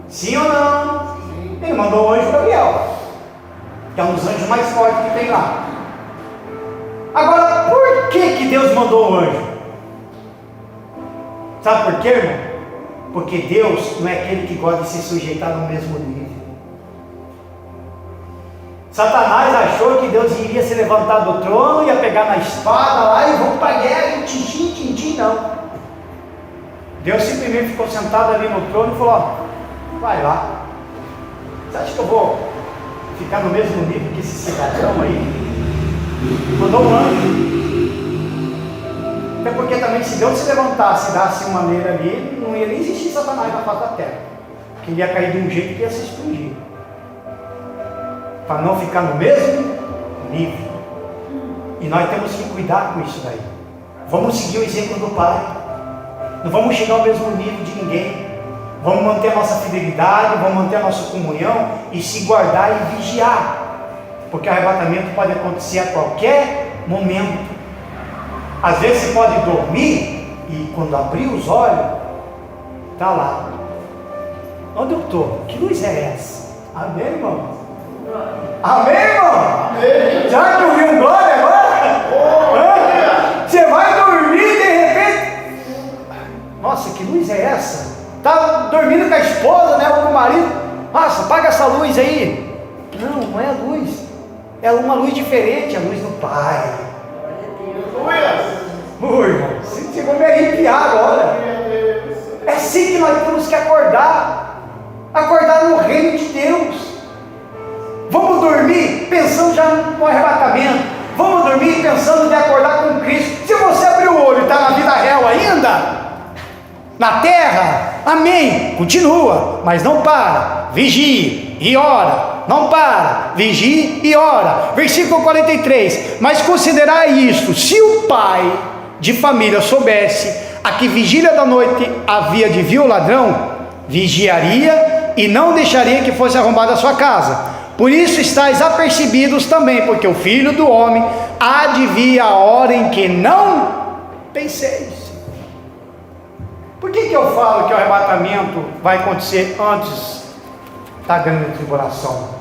Sim ou não? Ele mandou o anjo Gabriel, que é um dos anjos mais fortes que tem lá. Agora, por que Deus mandou o anjo? Sabe por quê, irmão? Porque Deus não é aquele que gosta de se sujeitar no mesmo nível. Satanás achou que Deus iria se levantar do trono, ia pegar na espada lá e vamos para a guerra, e tintim, tintim, não. Deus simplesmente ficou sentado ali no trono e falou: ó, vai lá. Você acha que eu vou ficar no mesmo nível que esse cidadão aí? Mandou um anjo. Até porque também, se Deus se levantasse e dasse uma maneira ali, não ia nem existir Satanás na face da terra, porque ele ia cair de um jeito que ia se explodir, para não ficar no mesmo nível. E nós temos que cuidar com isso daí. Vamos seguir o exemplo do Pai. Não vamos chegar ao mesmo nível de ninguém. Vamos manter a nossa fidelidade, vamos manter a nossa comunhão e se guardar e vigiar, porque o arrebatamento pode acontecer a qualquer momento. Às vezes você pode dormir e quando abrir os olhos, está lá. Onde eu estou? Que luz é essa? Amém, irmão? Amém, irmão? Amém. Já que ouviu um glória agora? Você vai dormir e de repente, nossa, que luz é essa? Está dormindo com a esposa, né, ou com o marido. Nossa, apaga essa luz aí. Não é a luz. É uma luz diferente, a luz do Pai. Oi, irmão, você chegou a me arrepiar agora. É assim que nós temos que acordar. Acordar no reino de Deus. Vamos dormir pensando já no arrebatamento. Vamos dormir pensando em acordar com Cristo. Se você abrir o olho e está na vida real ainda, na terra, amém, continua, mas não para, vigie e ora. Não para, vigie e ora. Versículo 43, mas considerai isto: se o pai de família soubesse a que vigília da noite havia de vir o ladrão, vigiaria e não deixaria que fosse arrombada a sua casa. Por isso estáis apercebidos também, porque o Filho do Homem há de vir a hora em que não penseis. Por que eu falo que o arrebatamento vai acontecer antes da grande tribulação?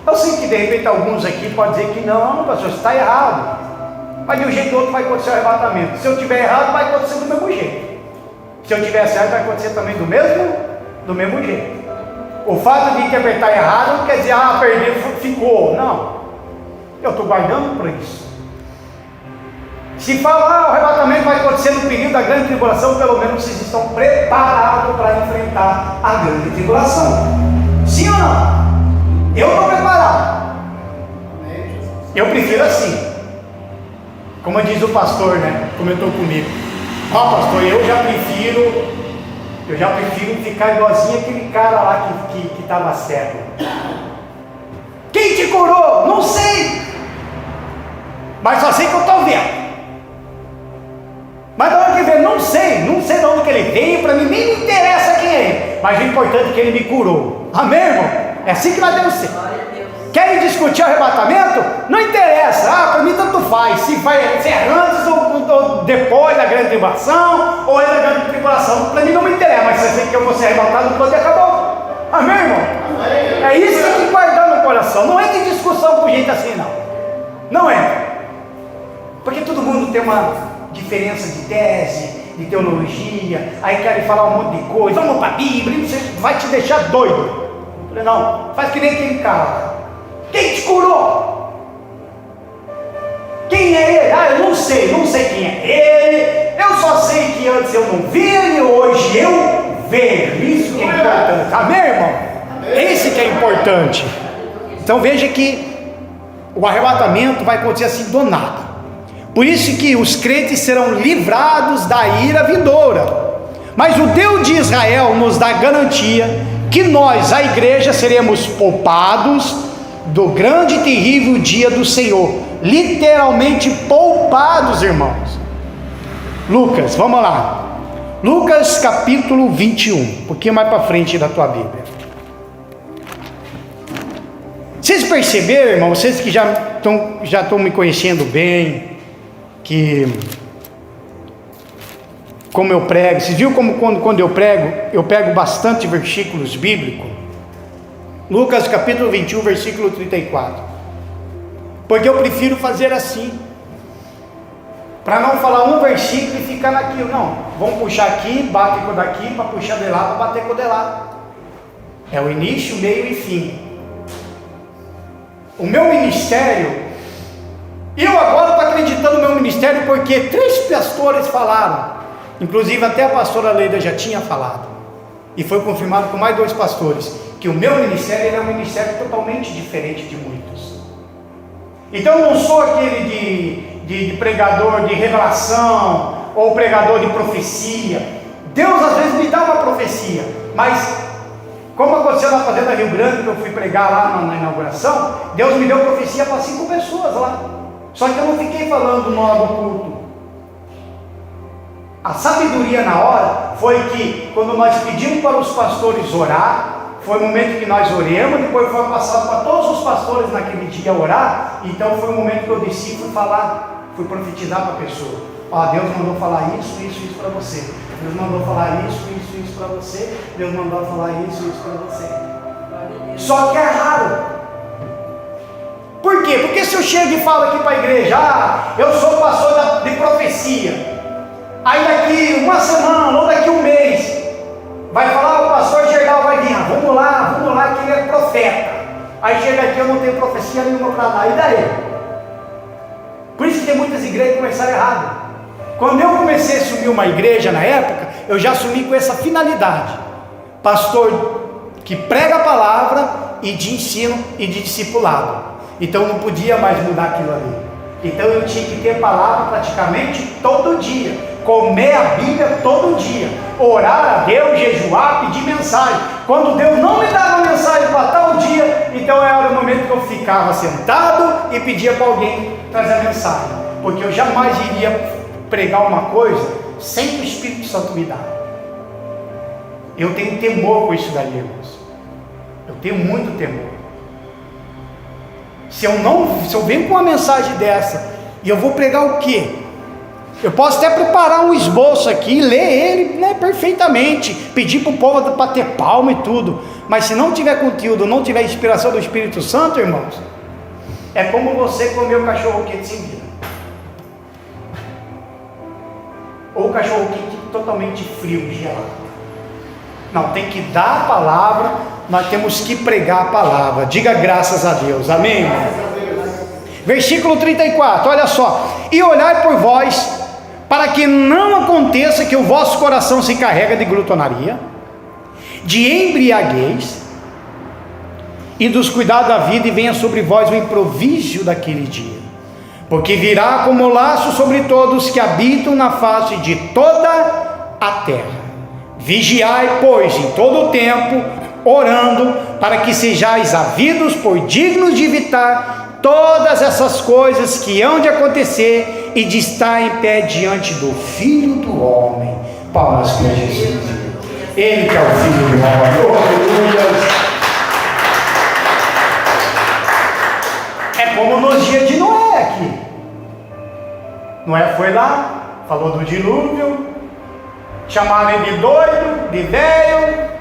Eu sei que de repente alguns aqui podem dizer que não, pastor, você está errado. Mas de um jeito ou outro vai acontecer o arrebatamento. Se eu estiver errado, vai acontecer do mesmo jeito. Se eu estiver certo, vai acontecer também do mesmo jeito. O fato de interpretar errado não quer dizer, perdeu, ficou. Não. Eu estou guardando para isso. Se falar o arrebatamento vai acontecer no período da grande tribulação, pelo menos vocês estão preparados para enfrentar a grande tribulação. Sim ou não? Eu estou preparado. Eu prefiro assim. Como diz o pastor, né? Comentou comigo. Pastor, eu já prefiro ficar igualzinho aquele cara lá que estava cego. Quem te curou? Não sei. Mas só sei que eu estou vendo. Mas na hora que ver, não sei de onde que ele veio, para mim nem me interessa quem é ele. Mas o importante é que ele me curou. Amém, irmão? É assim que nós devemos ser. Querem discutir o arrebatamento? Não interessa, para mim tanto faz, se é antes ou depois da grande tribulação, ou é da grande tribulação, para mim não me interessa, mas você sei que eu vou ser arrebatado quando acabou. Amém, irmão? Amém. É isso que tem que guardar no coração, não entra em discussão com gente assim, não é, porque todo mundo tem uma diferença de tese, de teologia, aí querem falar um monte de coisa, vamos para a Bíblia, isso vai te deixar doido. Eu falei, não, faz que nem aquele cara. Quem te curou? Quem é ele? Eu não sei quem é ele. Eu só sei que antes eu não via e hoje eu vejo. Isso que é importante. Amém, irmão? Esse que é importante. Então veja que o arrebatamento vai acontecer assim do nada. Por isso que os crentes serão livrados da ira vindoura. Mas o Deus de Israel nos dá garantia que nós, a igreja, seremos poupados do grande e terrível dia do Senhor, literalmente poupados, irmãos. Lucas, vamos lá, Lucas capítulo 21, um pouquinho mais para frente da tua Bíblia. Vocês perceberam, irmãos, vocês que já estão me conhecendo bem, que como eu prego, vocês viram como quando eu pego bastante versículos bíblicos? Lucas capítulo 21, versículo 34. Porque eu prefiro fazer assim. Para não falar um versículo e ficar naquilo. Não, vamos puxar aqui, bate com o daqui, para puxar de lá, para bater com o de lá. É o início, meio e fim. O meu ministério, eu agora estou acreditando no meu ministério porque 3 pastores falaram, inclusive até a pastora Leida já tinha falado, e foi confirmado por mais 2 pastores, que o meu ministério é um ministério totalmente diferente de muitos. Então eu não sou aquele de pregador de revelação, ou pregador de profecia. Deus às vezes me dá uma profecia, mas como aconteceu na Fazenda Rio Grande, que eu fui pregar lá na inauguração, Deus me deu profecia para 5 pessoas lá, só que eu não fiquei falando no hora do culto. A sabedoria na hora foi que, quando nós pedimos para os pastores orar, foi o momento que nós oremos, depois foi passado para todos os pastores naquele dia orar, então foi o momento que eu desci e fui falar, fui profetizar para a pessoa. Ó, Deus mandou falar isso para você. Deus mandou falar isso para você. Deus mandou falar isso para você. Só que é raro. Por quê? Porque se eu chego e falo aqui para a igreja, eu sou pastor de profecia, aí daqui uma semana ou daqui um mês vai falar, o pastor Gerdau vai vir, vamos lá que ele é profeta. Aí chega aqui, eu não tenho profecia nenhuma para dar, e daí? Por isso que tem muitas igrejas que começaram errado. Quando eu comecei a assumir uma igreja na época, eu já assumi com essa finalidade: pastor que prega a palavra e de ensino e de discipulado. Então não podia mais mudar aquilo ali. Então eu tinha que ter palavra praticamente todo dia, comer a Bíblia todo dia, orar a Deus, jejuar, pedir mensagem. Quando Deus não me dava mensagem para tal dia, então era o momento que eu ficava sentado e pedia para alguém trazer a mensagem, porque eu jamais iria pregar uma coisa sem que o Espírito Santo me dá. Eu tenho temor com isso daí, irmãos. Eu tenho muito temor. Se eu venho com uma mensagem dessa e eu vou pregar o quê? Eu posso até preparar um esboço aqui, ler ele, né, perfeitamente, pedir para o povo para ter palma e tudo, mas se não tiver conteúdo, não tiver inspiração do Espírito Santo, irmãos, é como você comer o cachorro quente sem vida, ou o cachorro quente totalmente frio, gelado. Não, tem que dar a palavra, nós temos que pregar a palavra. Diga graças a Deus, amém? Versículo 34, olha só: e olhai por vós, para que não aconteça que o vosso coração se carrega de glutonaria, de embriaguez e dos cuidados da vida, e venha sobre vós o improviso daquele dia, porque virá como laço sobre todos que habitam na face de toda a terra. Vigiai, pois, em todo o tempo, orando, para que sejais havidos por dignos de evitar todas essas coisas que hão de acontecer e de estar em pé diante do Filho do Homem. Palmas para Jesus. Ele que é o Filho do Homem. É como nos dias de Noé aqui. Noé foi lá, falou do dilúvio, chamaram ele de doido, de velho.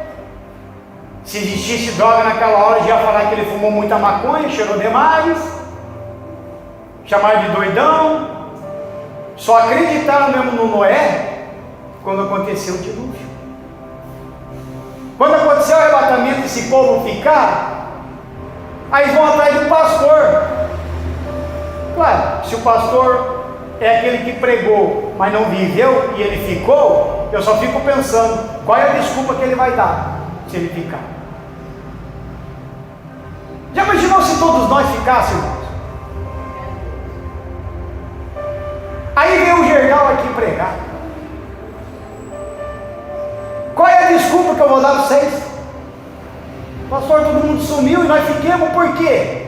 Se existisse droga naquela hora, já ia falar que ele fumou muita maconha, cheirou demais. Chamaram de doidão. Só acreditaram mesmo no Noé quando aconteceu o dilúvio. Quando aconteceu o arrebatamento, esse povo ficar, aí vão atrás do pastor. Claro, se o pastor é aquele que pregou, mas não viveu e ele ficou, eu só fico pensando, qual é a desculpa que ele vai dar se ele ficar? Já imaginou se todos nós ficássemos? Aí veio o Gerdau aqui pregar. Qual é a desculpa que eu vou dar para vocês? Pastor, todo mundo sumiu e nós fiquemos, por quê?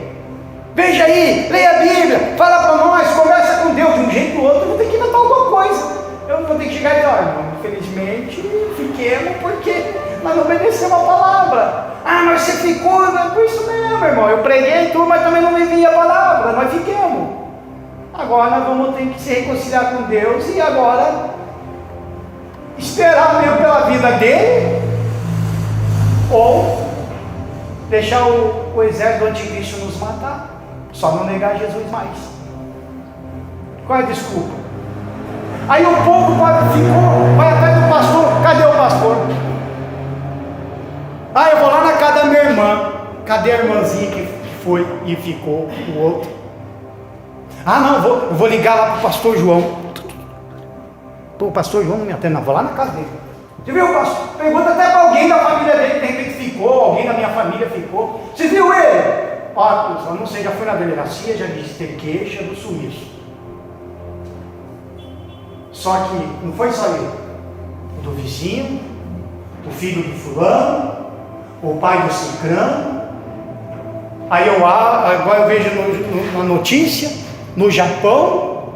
Veja aí, leia a Bíblia, fala para nós, conversa com Deus. De um jeito ou outro eu vou ter que inventar alguma coisa. Eu não vou ter que chegar e dizer, olha, infelizmente fiquemos porque nós não obedecemos a palavra. Ah, mas você ficou, por isso mesmo, irmão. Eu preguei tudo, mas também não vivi a palavra, nós fiquemos. Agora nós vamos ter que se reconciliar com Deus e agora esperar mesmo pela vida dele, ou deixar o exército do anticristo nos matar. Só não negar Jesus mais. Qual é a desculpa? Aí o povo ficou, vai atrás do pastor. Cadê o pastor? Ah, eu vou lá na casa da minha irmã. Cadê a irmãzinha que foi e ficou o outro? Ah, não, eu vou ligar lá para o pastor João. Pô, o pastor João não me atende, não, vou lá na casa dele. Você viu, pastor? Pergunta até para alguém da família dele, de repente ficou, alguém da minha família ficou. Você viu ele? Ó, eu não sei, já fui na delegacia, já disse, ter queixa do sumiço. Só que não foi só ele, o do vizinho, o filho do fulano, o pai do cicrano. Aí agora eu vejo na notícia, no Japão,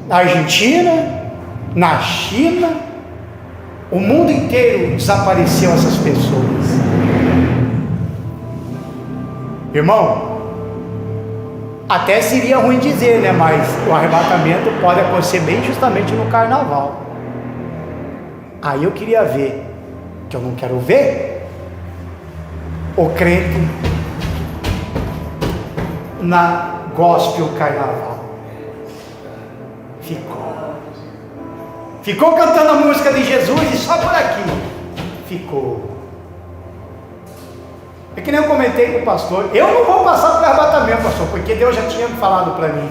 na Argentina, na China, o mundo inteiro desapareceu essas pessoas. Irmão, até seria ruim dizer, né? Mas o arrebatamento pode acontecer bem justamente no carnaval. Aí eu queria ver, que eu não quero ver, o crente na gospel carnaval. Ficou cantando a música de Jesus e só por aqui. Ficou. É que nem eu comentei com o pastor, eu não vou passar pelo arrebatamento, pastor, porque Deus já tinha falado para mim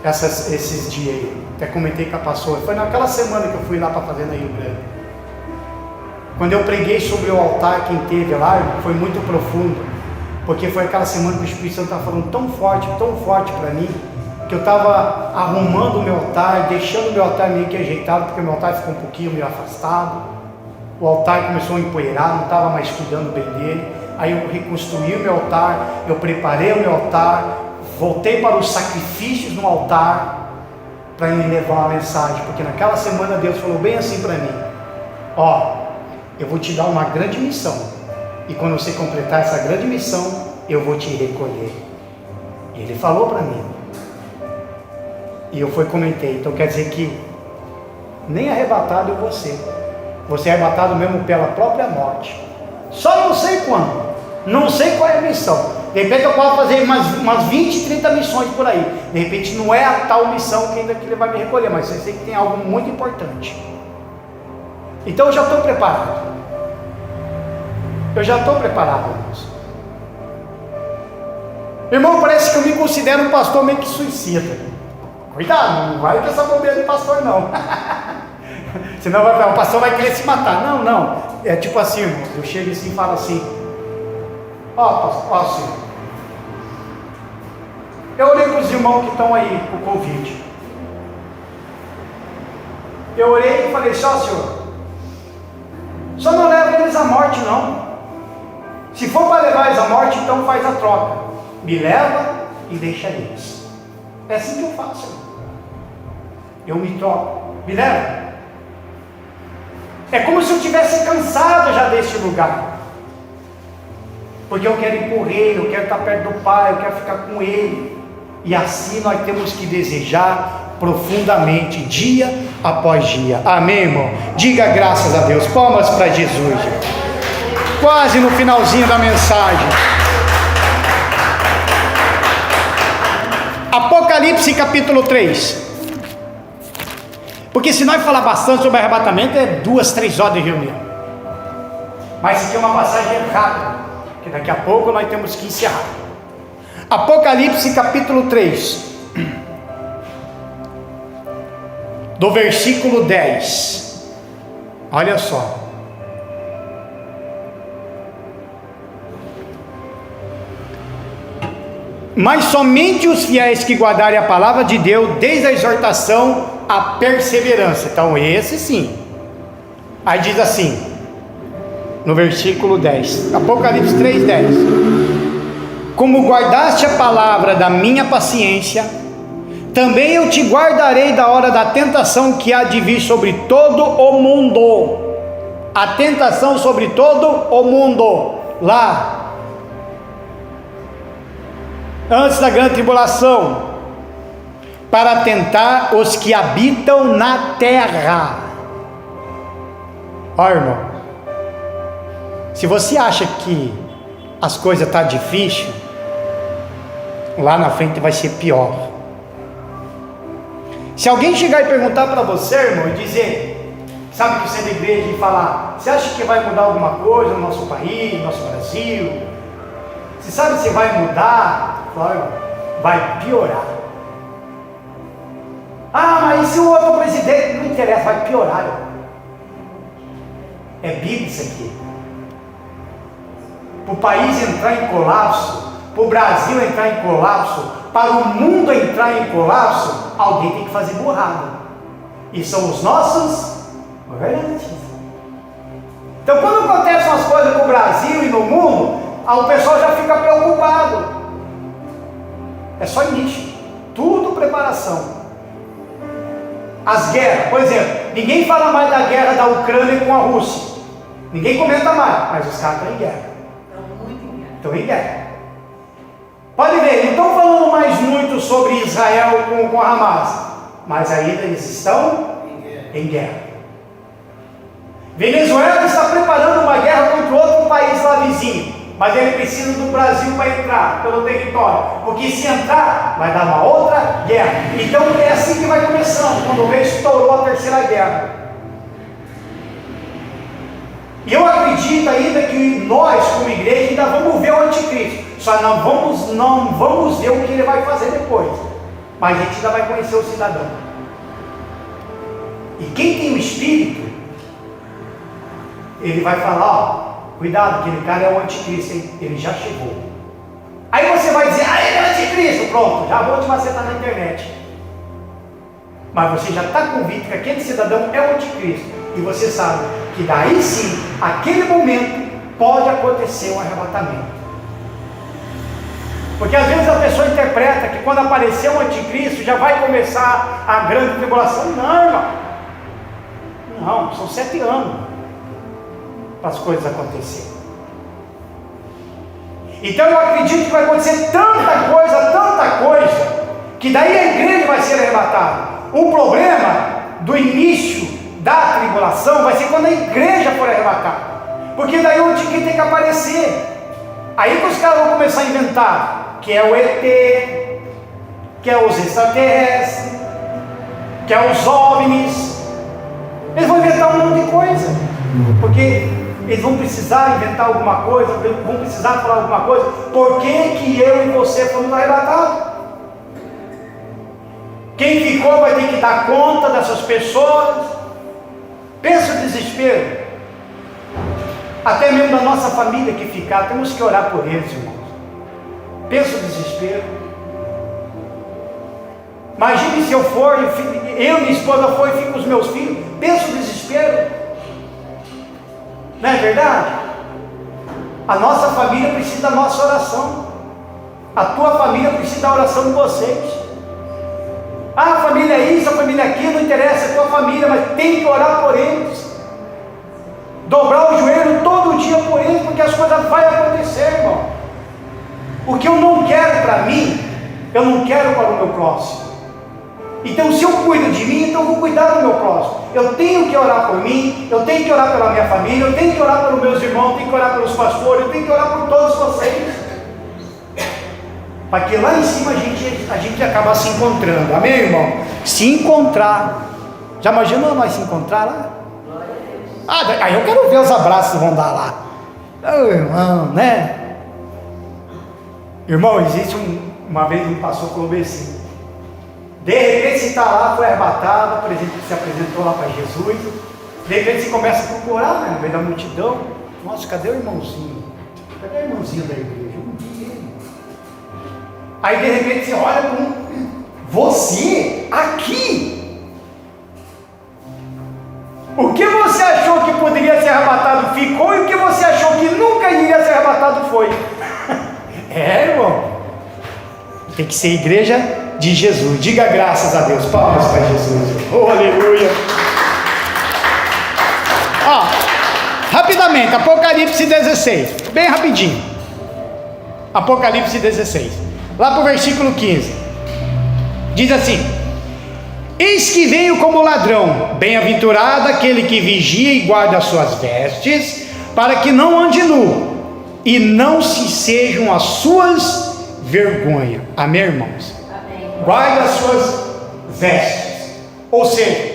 esses dias aí. Até comentei com a pastora, foi naquela semana que eu fui lá para fazer na Rio Grande. Quando eu preguei sobre o altar, quem teve lá, foi muito profundo, porque foi aquela semana que o Espírito Santo estava falando tão forte para mim, que eu estava arrumando o meu altar, deixando o meu altar meio que ajeitado, porque o meu altar ficou um pouquinho meio afastado. O altar começou a empoeirar, não estava mais cuidando bem dele. Aí eu reconstruí o meu altar, eu preparei o meu altar, voltei para os sacrifícios no altar, para ele levar uma mensagem, porque naquela semana Deus falou bem assim para mim: ó, eu vou te dar uma grande missão, e quando você completar essa grande missão, eu vou te recolher. E ele falou para mim, e eu comentei, então quer dizer que nem arrebatado eu vou ser. Você é arrebatado mesmo pela própria morte. Só não sei quando, não sei qual é a missão. De repente eu posso fazer umas 20, 30 missões por aí. De repente não é a tal missão que ainda que ele vai me recolher, mas eu sei que tem algo muito importante. Então eu já estou preparado. Irmãos. Irmão, parece que eu me considero um pastor meio que suicida. Cuidado, não vai com essa bobeira de pastor não. Senão o pastor vai querer se matar. Não, é tipo assim, irmão, eu chego assim e falo assim: ó senhor, eu orei para os irmãos que estão aí com o Covid. Eu orei e falei: senhor, só não leva eles à morte não. Se for para levar eles à morte, então faz a troca, me leva e deixa eles. É assim que eu faço, irmão. Eu me troco, me leva. É como se eu tivesse cansado já deste lugar, porque eu quero ir por Ele, eu quero estar perto do Pai, eu quero ficar com Ele. E assim nós temos que desejar profundamente, dia após dia. Amém, irmão? Diga graças a Deus. Palmas para Jesus. Quase no finalzinho da mensagem. Apocalipse capítulo 3. Porque se nós falar bastante sobre arrebatamento, é 2, 3 horas de reunião. Mas isso aqui é uma passagem rápida, que daqui a pouco nós temos que encerrar. Apocalipse capítulo 3, do versículo 10. Olha só. Mas somente os fiéis que guardarem a palavra de Deus, desde a exortação à perseverança. Então esse sim. Aí diz assim, no versículo 10, Apocalipse 3, 10: como guardaste a palavra da minha paciência, também eu te guardarei da hora da tentação que há de vir sobre todo o mundo. A tentação sobre todo o mundo, lá antes da grande tribulação, para tentar os que habitam na terra. Ó, irmão, se você acha que as coisas estão difíceis, lá na frente vai ser pior. Se alguém chegar e perguntar para você, irmão, e dizer, sabe que você é da igreja, e falar, você acha que vai mudar alguma coisa no nosso país, no nosso Brasil? Você sabe se vai mudar? Claro, vai piorar. Ah, mas se o outro presidente, não interessa, vai piorar, irmão. É Bíblia isso aqui. Para o país entrar em colapso, para o Brasil entrar em colapso, para o mundo entrar em colapso, alguém tem que fazer burrada. E são os nossos governantes. Então, quando acontecem umas coisas no Brasil e no mundo, o pessoal já fica preocupado. É só início. Tudo preparação. As guerras, por exemplo, ninguém fala mais da guerra da Ucrânia com a Rússia. Ninguém comenta mais, mas os caras estão em guerra. Estão em guerra. Pode ver, não estão falando mais muito sobre Israel com a Hamas, mas ainda eles estão em guerra. Venezuela está preparando uma guerra contra outro país lá vizinho, mas ele precisa do Brasil para entrar pelo território, porque se entrar, vai dar uma outra guerra. Então é assim que vai começando, quando estourou a terceira guerra. E eu acredito ainda que nós, como igreja, ainda vamos ver o anticristo. Só não vamos ver o que ele vai fazer depois. Mas a gente ainda vai conhecer o cidadão. E quem tem o Espírito, ele vai falar, ó, cuidado, aquele cara é o anticristo, hein? Ele já chegou. Aí você vai dizer, ele é o anticristo, pronto, já vou te macetar na internet. Mas você já está convicto que aquele cidadão é o anticristo. E você sabe que daí sim, aquele momento, pode acontecer um arrebatamento. Porque às vezes a pessoa interpreta que quando aparecer o anticristo, já vai começar a grande tribulação. Não, irmão. Não, são 7 anos para as coisas acontecerem. Então eu acredito que vai acontecer tanta coisa, que daí a igreja vai ser arrebatada. O problema do início da tribulação vai ser quando a igreja for arrebatada, porque daí o anticristo tem que aparecer. Aí que os caras vão começar a inventar que é o ET, que é os extraterrestres, que é os OVNIs. Eles vão inventar um monte de coisa, porque eles vão precisar inventar alguma coisa, vão precisar falar alguma coisa. Por que eu e você fomos arrebatados? Quem ficou vai ter que dar conta dessas pessoas. Pensa o desespero. Até mesmo da nossa família que ficar, temos que orar por eles, irmãos. Pensa o desespero. Imagine se eu for, eu e minha esposa for e fico com os meus filhos. Pensa o desespero. Não é verdade? A nossa família precisa da nossa oração. A tua família precisa da oração de vocês. A família é isso, a família é aquilo, não interessa, é a tua família, mas tem que orar por eles. Dobrar o joelho todo dia por eles, porque as coisas vão acontecer, irmão. O que eu não quero para mim, eu não quero para o meu próximo. Então, se eu cuido de mim, então eu vou cuidar do meu próximo. Eu tenho que orar por mim, eu tenho que orar pela minha família, eu tenho que orar pelos meus irmãos, eu tenho que orar pelos pastores, eu tenho que orar por todos vocês. Para que lá em cima a gente acabar se encontrando, amém, irmão? Se encontrar. Já imaginou nós se encontrar lá? Aí eu quero ver os abraços que vão dar lá. Oh, irmão, né? Irmão, existe uma vez um pastor falou assim: de repente você está lá, foi arrebatado, por exemplo, se apresentou lá para Jesus. De repente você começa a procurar, né, no meio da multidão. Nossa, cadê o irmãozinho? Cadê o irmãozinho da igreja? Eu não vi ele. Aí de repente você olha para você aqui. O que você achou que poderia ser arrebatado ficou, e o que você achou que nunca iria ser arrebatado foi. Irmão, tem que ser igreja de Jesus. Diga graças a Deus, palmas para Jesus. Oh, aleluia. Rapidamente, Apocalipse 16, bem rapidinho. Apocalipse 16, lá para o versículo 15, diz assim: eis que venho como ladrão, bem-aventurado aquele que vigia e guarda as suas vestes, para que não ande nu, e não se sejam as suas vergonhas. Amém, irmãos? Amém. Guarda as suas vestes. Ou seja,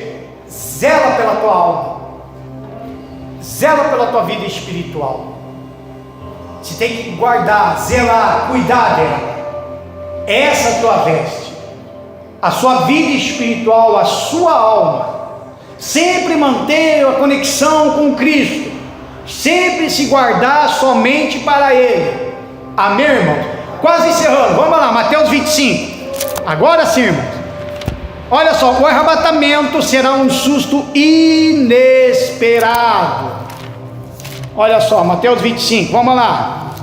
zela pela tua alma, zela pela tua vida espiritual. Você tem que guardar, zelar, cuidar dela. Essa é a tua veste, a sua vida espiritual, a sua alma. Sempre manter a conexão com Cristo, sempre se guardar somente para Ele. Amém, irmãos? Quase encerrando, vamos lá, Mateus 25. Agora sim, irmãos. Olha só, o arrebatamento será um susto inesperado. Olha só, Mateus 25, vamos lá.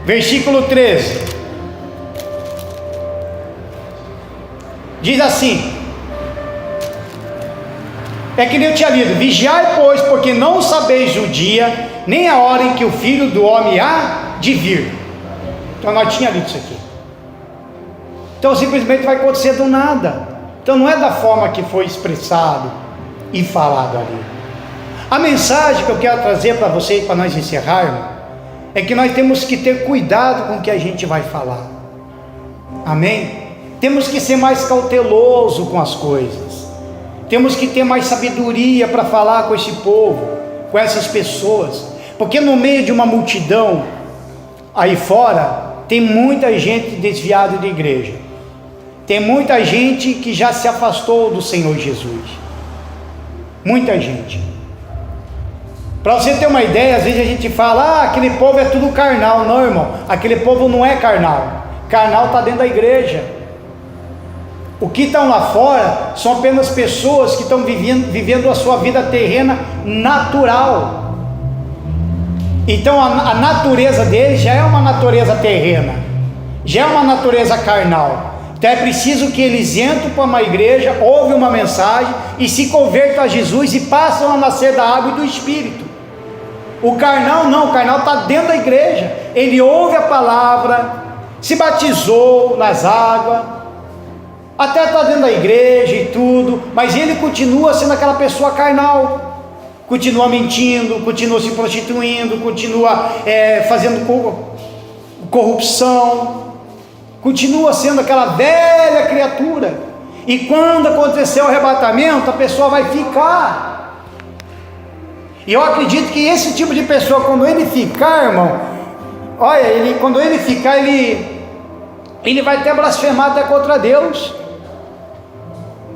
Versículo 13. Diz assim: é que nem eu tinha lido: vigiai, pois, porque não sabeis o dia, nem a hora em que o Filho do Homem há de vir. Então nós tínhamos lido isso aqui. Então simplesmente vai acontecer do nada. Então não é da forma que foi expressado e falado ali. A mensagem que eu quero trazer para vocês, para nós encerrarmos, é que nós temos que ter cuidado com o que a gente vai falar. Amém? Temos que ser mais cauteloso com as coisas. Temos que ter mais sabedoria para falar com esse povo, com essas pessoas. Porque no meio de uma multidão aí fora, tem muita gente desviada da igreja. Tem muita gente que já se afastou do Senhor Jesus. Muita gente. Para você ter uma ideia, às vezes a gente fala: aquele povo é tudo carnal. Não, irmão, aquele povo não é carnal. Carnal está dentro da igreja. O que estão lá fora são apenas pessoas que estão vivendo a sua vida terrena natural. Então a natureza deles já é uma natureza terrena, já é uma natureza carnal. Então é preciso que eles entrem para uma igreja, ouvem uma mensagem e se convertam a Jesus e passam a nascer da água e do Espírito. O carnal não, o carnal está dentro da igreja. Ele ouve a palavra, se batizou nas águas, até está dentro da igreja e tudo, mas ele continua sendo aquela pessoa carnal, continua mentindo, continua se prostituindo, continua fazendo corrupção, continua sendo aquela velha criatura. E quando acontecer o arrebatamento, a pessoa vai ficar. E eu acredito que esse tipo de pessoa, quando ele ficar, irmão, olha, quando ele ficar, ele vai até blasfemar até contra Deus.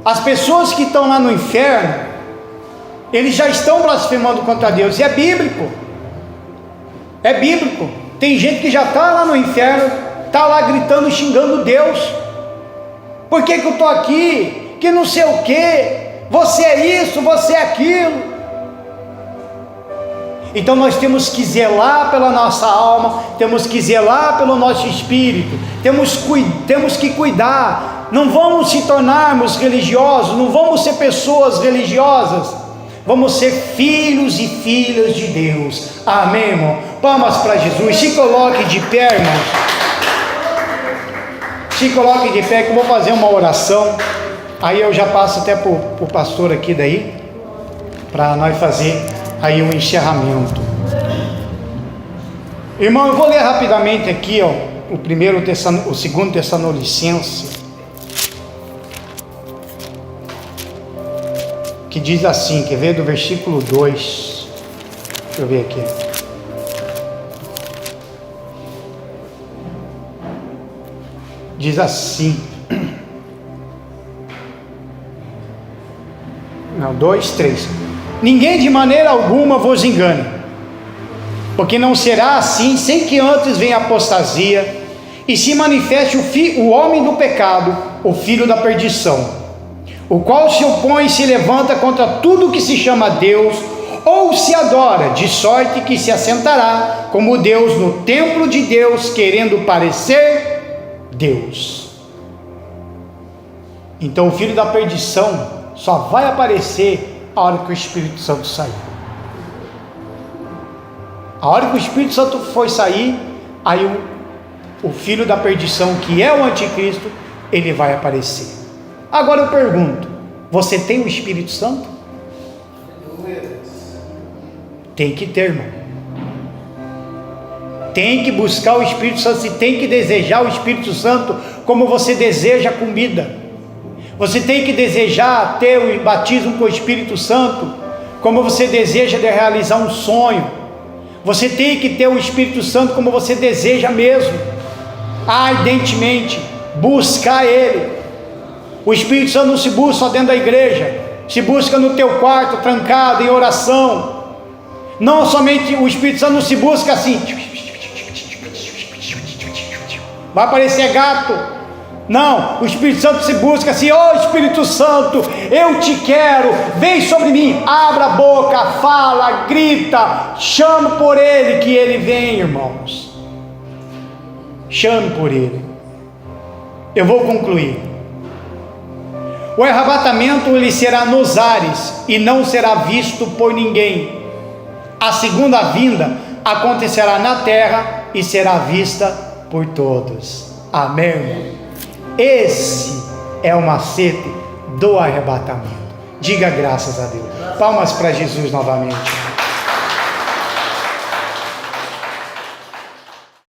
As pessoas que estão lá no inferno, eles já estão blasfemando contra Deus. E é bíblico. É bíblico. Tem gente que já está lá no inferno, está lá gritando, xingando Deus. Por que eu estou aqui? Que não sei o que. Você é isso, você é aquilo. Então nós temos que zelar pela nossa alma, temos que zelar pelo nosso espírito, temos que cuidar. Não vamos se tornarmos religiosos, não vamos ser pessoas religiosas, vamos ser filhos e filhas de Deus. Amém, irmão? Palmas para Jesus. Se coloque de pé, irmãos. Se coloque de pé, que eu vou fazer uma oração. Aí eu já passo até para o pastor aqui daí, para nós fazer aí um encerramento. Irmão, eu vou ler rapidamente aqui, o 2 Tessalonicenses, que diz assim, quer ver, do versículo 2, deixa eu ver aqui, diz assim, 2, 3, ninguém de maneira alguma vos engane, porque não será assim, sem que antes venha a apostasia, e se manifeste o homem do pecado, o filho da perdição, o qual se opõe e se levanta contra tudo que se chama Deus, ou se adora, de sorte que se assentará como Deus no templo de Deus, querendo parecer Deus. Então o filho da perdição só vai aparecer a hora que o Espírito Santo sair. A hora que o Espírito Santo for sair, aí o filho da perdição, que é o anticristo, ele vai aparecer. Agora eu pergunto, você tem o Espírito Santo? Tem que ter, irmão. Tem que buscar o Espírito Santo, e tem que desejar o Espírito Santo como você deseja a comida. Você tem que desejar ter o batismo com o Espírito Santo, como você deseja de realizar um sonho. Você tem que ter o Espírito Santo como você deseja mesmo, ardentemente, buscar Ele. O Espírito Santo não se busca só dentro da igreja, se busca no teu quarto, trancado, em oração. Não somente o Espírito Santo não se busca assim, vai parecer gato. Não, o Espírito Santo se busca assim: ó Espírito Santo, eu te quero, vem sobre mim, abra a boca, fala, grita, chame por Ele, que Ele vem, irmãos. Chame por Ele. Eu vou concluir. O arrebatamento ele será nos ares e não será visto por ninguém. A segunda vinda acontecerá na terra e será vista por todos. Amém, irmão? Esse é o macete do arrebatamento. Diga graças a Deus. Palmas para Jesus novamente.